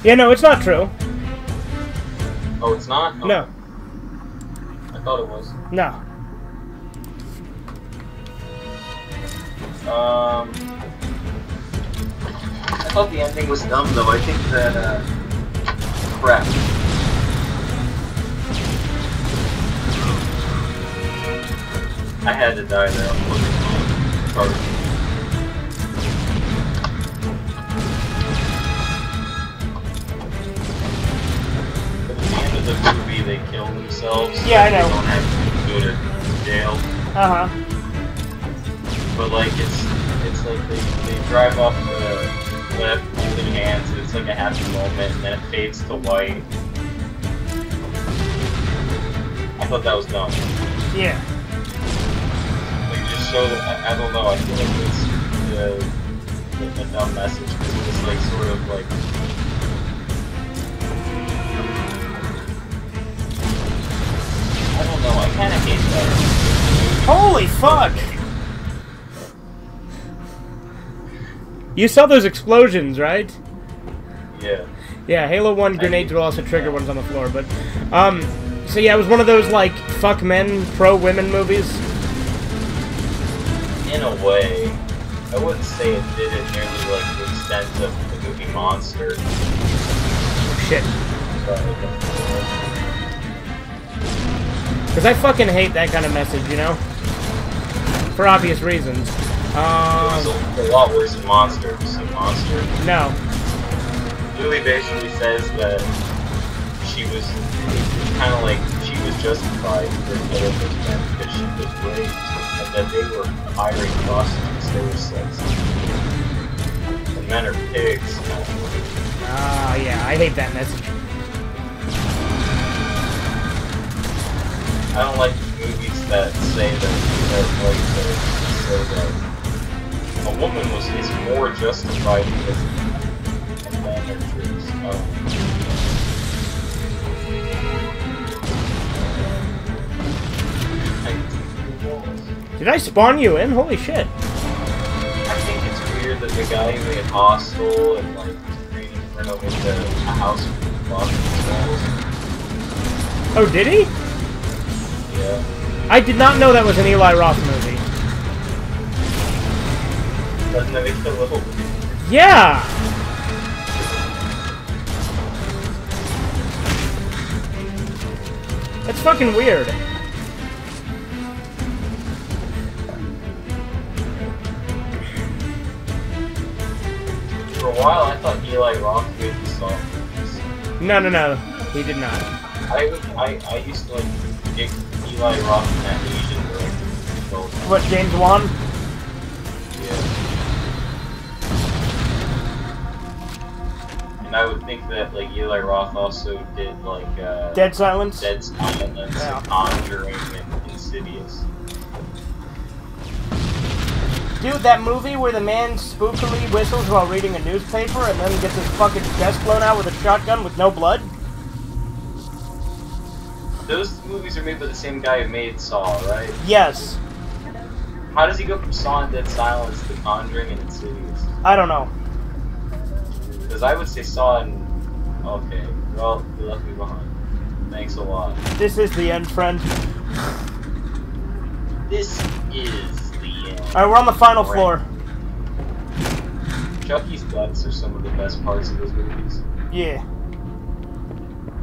Yeah, no, it's not true. Oh, it's not? Oh. No. I thought it was. No. I thought the ending was dumb, though. I think that, crap. I had to die there. I'm looking for Corbin. But at the end of the movie, they kill themselves. Yeah, I know. They don't have to go to jail. Uh-huh. But like it's like they drive off the cliff holding hands, and it's like a happy moment, and then it fades to white. I thought that was dumb. Yeah. Like just show that I don't know. I feel like it's a dumb message because it was like sort of like. I don't know. I kind of hate that. Holy fuck! You saw those explosions, right? Yeah. Yeah, Halo 1 grenades will also trigger ones on the floor, but, so yeah, it was one of those, like, fuck men, pro-women movies? In a way. I wouldn't say it did it nearly like the extent of the movie Monster. Shit. Because I fucking hate that kind of message, you know? For obvious reasons. It was a lot worse than Monster. Have you seen Monster? No. Lily basically says that she was kind of like she was justified for killing those men because she was raped, and that they were hiring prostitutes. They were sexy. And men are pigs. Ah, yeah, I hate that message. I don't like movies that say that a woman is more justified because and men are pigs. Did I spawn you in? Holy shit. I think it's weird that the guy made hostile and like renovated a house with blocks and walls. Oh, did he? Yeah. I did not know that was an Eli Roth movie. Doesn't that make it a little weird? Yeah! That's fucking weird. For a while, I thought Eli Roth made the song. No, he did not. I used to like dig Eli Roth in that Asian girl. What, James Wan? Yeah. And I would think that like Eli Roth also did like Dead Silence? Dead Silence, Yeah. Conjuring, and Insidious. Dude, that movie where the man spookily whistles while reading a newspaper and then gets his fucking chest blown out with a shotgun with no blood? Those movies are made by the same guy who made Saw, right? Yes. How does he go from Saw and Dead Silence to Conjuring and Insidious? I don't know. Because I would say Saw and... Okay, well, you left me behind. Thanks a lot. This is the end, friend. This is the end. Alright, we're on the final floor. Chucky's guts are some of the best parts of those movies. Yeah.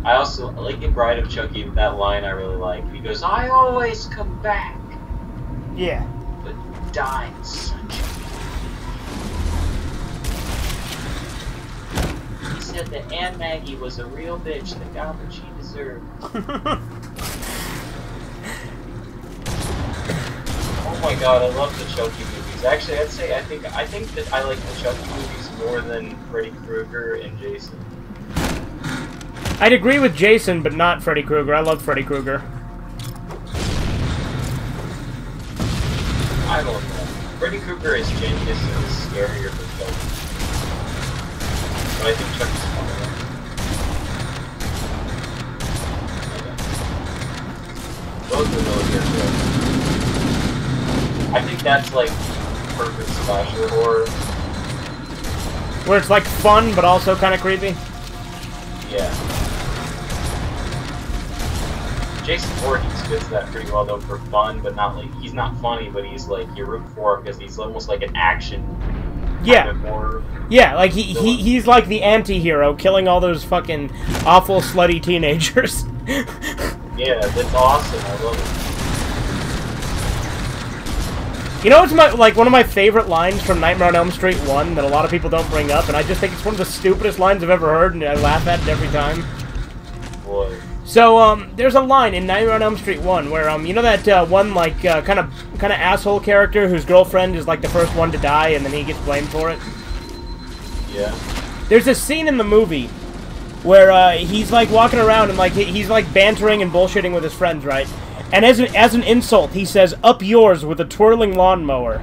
I also like in Bride of Chucky, that line I really like. He goes, "I always come back, Yeah. but die in such a way." He said that Aunt Maggie was a real bitch that got what she deserved. Oh my god, I love the Chucky movies. Actually, I'd say I think that I like the Chucky movies more than Freddy Krueger and Jason. I'd agree with Jason, but not Freddy Krueger. I love Freddy Krueger. I don't know. Freddy Krueger is genius and is scarier than Chucky. But I think Chucky's funnier. Both are really good though. I think that's like perfect slasher horror. Where it's like fun, but also kind of creepy. Yeah. Jason Voorhees fits that pretty well though for fun, but not like he's not funny, but he's like you root for him because he's almost like an action. Yeah. Kind of horror. Yeah, like he's like the anti-hero, killing all those fucking awful, slutty teenagers. Yeah, that's awesome. I love it. You know what's one of my favorite lines from Nightmare on Elm Street 1 that a lot of people don't bring up, and I just think it's one of the stupidest lines I've ever heard, and I laugh at it every time. Boy. So, there's a line in Nightmare on Elm Street 1 where, you know that one, like, kind of asshole character whose girlfriend is, like, the first one to die, and then he gets blamed for it? Yeah. There's a scene in the movie where, he's, like, walking around and, like, he's, like, bantering and bullshitting with his friends, right? And as an insult, he says, "Up yours with a twirling lawnmower."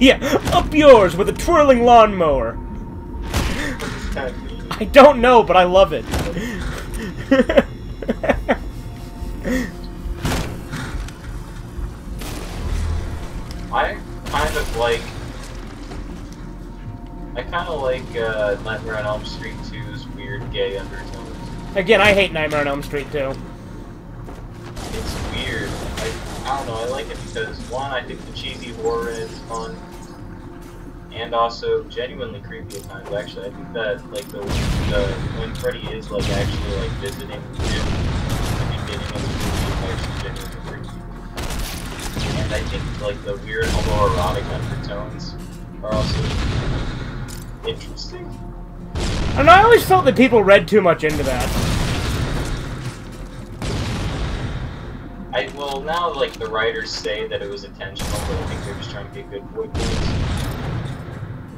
Yeah, up yours with a twirling lawnmower. I don't know, but I love it. I kind of like Nightmare on Elm Street 2's weird gay undertones. Again, I hate Nightmare on Elm Street 2. It's weird. I don't know, I like it because, one, I think the cheesy horror in it is fun, and also genuinely creepy at times, actually. I think that, like, when Freddy is, like, actually, like, visiting him at the beginning of the movie is actually genuinely creepy. And I think, like, the weird homoerotic undertones are also interesting. And I always felt that people read too much into that. Well, now, like, the writers say that it was intentional, but I think they're just trying to get good boy points.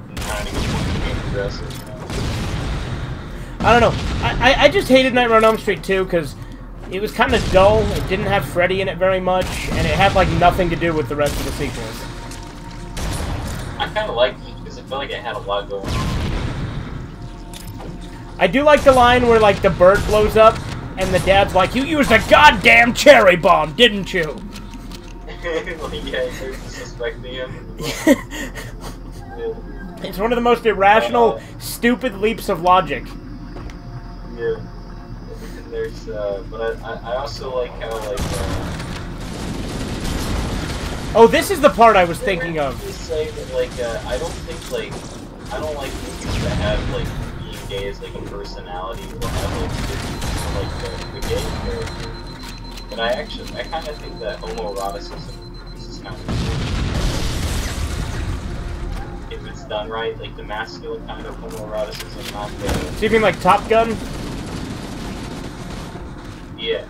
And trying to get being aggressive, you know? I don't know. I just hated Nightmare on Elm Street 2 because it was kind of dull, it didn't have Freddy in it very much, and it had, like, nothing to do with the rest of the sequels. I kind of liked it because I felt like it had a lot going on. I do like the line where, like, the bird blows up, and the dad's like, "You used a goddamn cherry bomb, didn't you?" Like, yeah, they're suspecting him. It's one of the most irrational, stupid leaps of logic. Yeah. And there's, but I also like how, like, Oh, this is the part I was thinking of. Just say that, like, I don't like movies that have, like, being gay as, like, a personality or have, like the gay character. But I kind of think that homoeroticism in movies is kind of cool. If it's done right, like the masculine kind of homoeroticism, not the... So you mean like Top Gun? Yeah.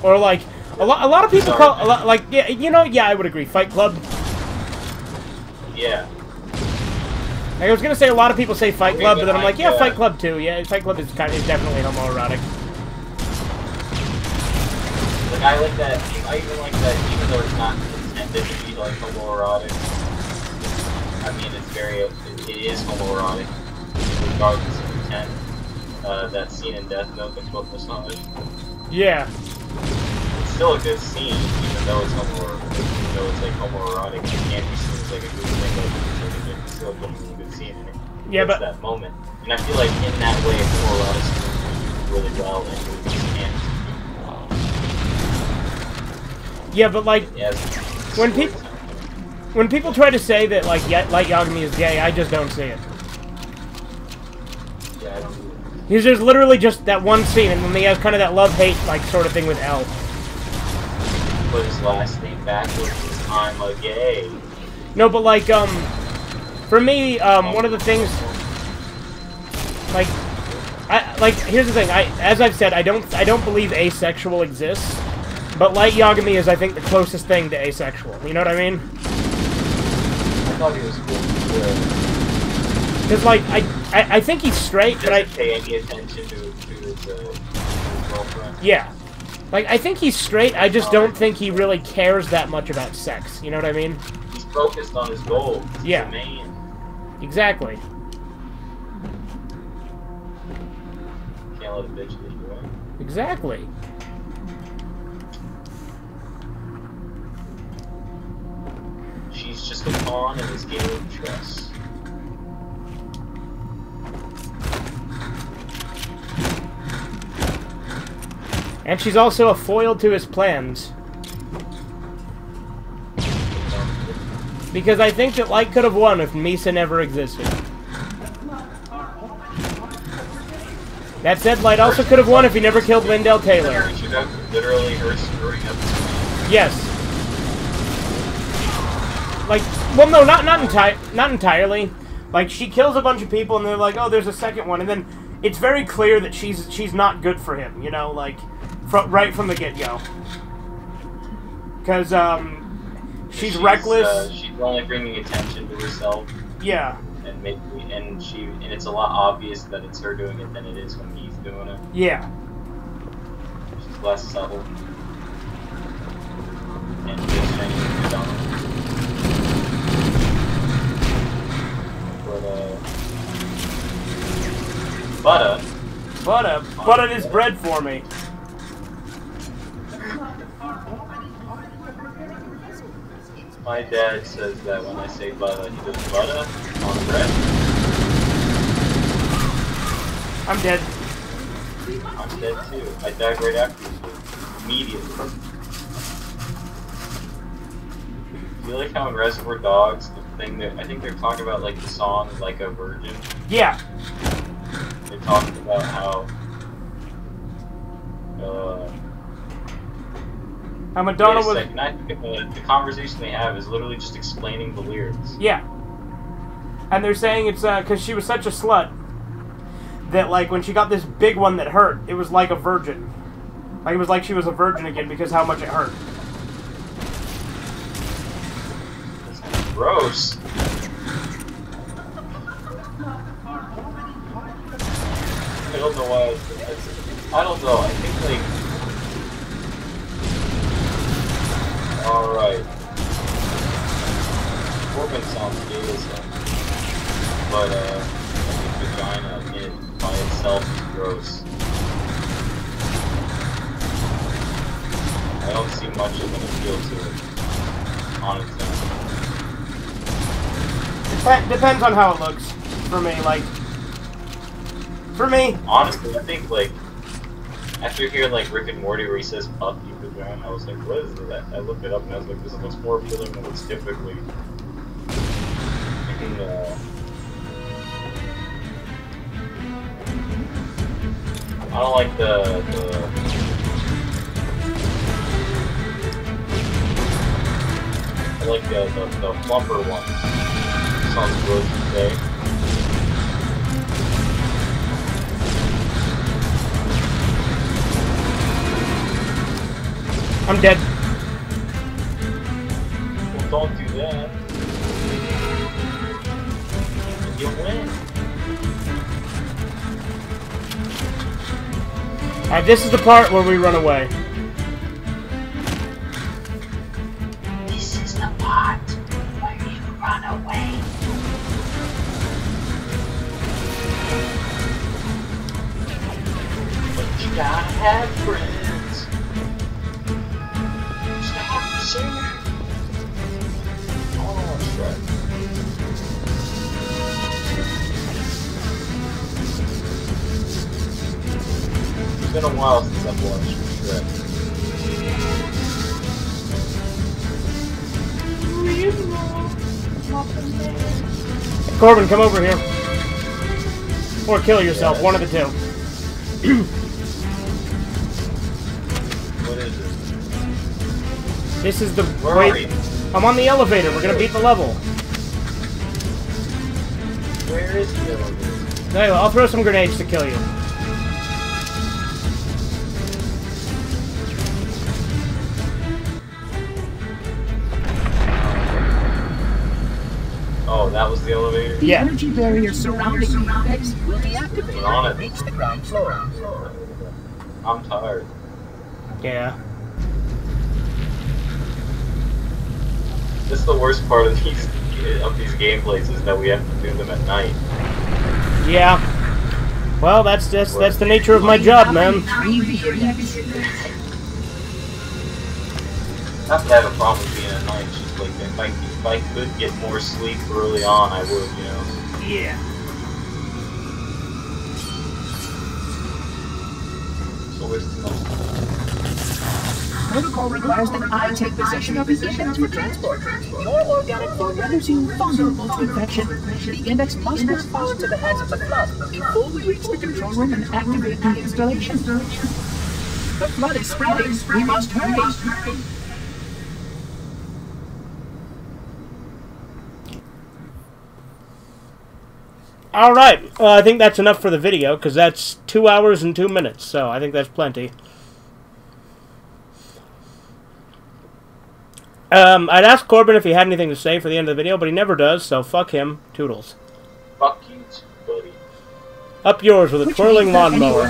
Or like, a lot of people call, like, yeah, you know, yeah, I would agree, Fight Club. Yeah. Like, I was gonna say a lot of people say Fight Club, but then I'm like, yeah, Fight Club too. Yeah, Fight Club is definitely homoerotic. Like, I like that, I even like that, even though it's not intended to be, like, homoerotic. I mean, it is homoerotic, regardless of intent. That scene in Death Note, the foot massage. Yeah. It's still a good scene, even though it's homoerotic, it can't be seen as, like, a good thing, like, it's still a good scene, and yeah, but that moment. And I feel like in that way, homoeroticism is used really well in movies and yeah, but like, when people try to say that like Light Yagami is gay, I just don't see it. Yeah, I don't do it. There's literally just that one scene, and then he has kind of that love-hate like sort of thing with L. Put his last name backwards. I'm a gay. No, but like for me, one of the things, like, here's the thing. As I've said, I don't believe asexual exists. But Light Yagami is, I think, the closest thing to asexual. You know what I mean? I thought he was cool. Because, like, I think he's straight, but I... Doesn't pay any attention to his girlfriend. Yeah. Like, I think he's straight, I just don't think he really cares that much about sex. You know what I mean? He's focused on his goal. Yeah. He's a man. Exactly. Can't let a bitch get you away. Exactly. She's just a pawn in his game of chess. And she's also a foil to his plans. Because I think that Light could have won if Misa never existed. That said, Light also could have won if he never killed Lindell Taylor. Literally her screwing up. Yes. Like, well, no, not entirely. Like, she kills a bunch of people, and they're like, "Oh, there's a second one," and then it's very clear that she's not good for him. You know, like, right from the get-go. Because she's reckless. She's only bringing attention to herself. Yeah. And it's a lot obvious that it's her doing it than it is when he's doing it. Yeah. She's less subtle. And just genuinely good on it. Butter is bread for me. My dad says that when I say butter, he goes butter on bread. I'm dead. I'm dead too. I died right after you. Immediately. Do you like how in Reservoir Dogs, the thing that I think they're talking about, like the song "Like a Virgin"? Yeah. They talked about how Madonna was. And I think the conversation they have is literally just explaining the lyrics. Yeah. And they're saying it's because she was such a slut that like when she got this big one that hurt, it was like a virgin. Like it was like she was a virgin again because how much it hurt. Gross. I don't know why. I don't know. I think like. All right. Corbin sounds gay as hell, but I think vagina it by itself is gross. I don't see much of an appeal to it on its own. Depends on how it looks. For me, like. For me. Honestly, I think like after hearing like Rick and Morty where he says "puff you vagina," I was like, "What is that?" I looked it up and I was like, "This looks more appealing than it's typically." I don't like the I like the plumper one. sounds good today. I'm dead. Well, don't do that. You win. Alright, this is the part where we run away. This is the part where you run away. But you gotta have friends. Stop singing. Oh, that's right. It's been a while since I've watched Shrek. Corbin, come over here. Or kill yourself, one of the two. What is it? This is the... Where are you? I'm on the elevator. We're gonna beat the level. Where is the elevator? Anyway, I'll throw some grenades to kill you. Oh, that was the elevator? The Yeah. energy barrier surrounding the apex will be activated On when it. it reach the ground floor. I'm tired. Yeah. This is the worst part of these gameplays is that we have to do them at night. Yeah. Well, that's the nature of my job, man. Not to have a problem with being at night. It's just like if I could get more sleep early on, I would, you know. Yeah. So it's Protocol requires that I take possession of the index for transport. Your organic form renders you vulnerable to infection. The index must respond to the hands of the flood before we reach the control room and activate the installation. The flood is spreading. We must hurry. Alright, I think that's enough for the video, because that's 2 hours and 2 minutes, so I think that's plenty. I'd asked Corbin if he had anything to say for the end of the video, but he never does, so fuck him. Toodles. fuck you, buddy. Up yours with a twirling lawnmower.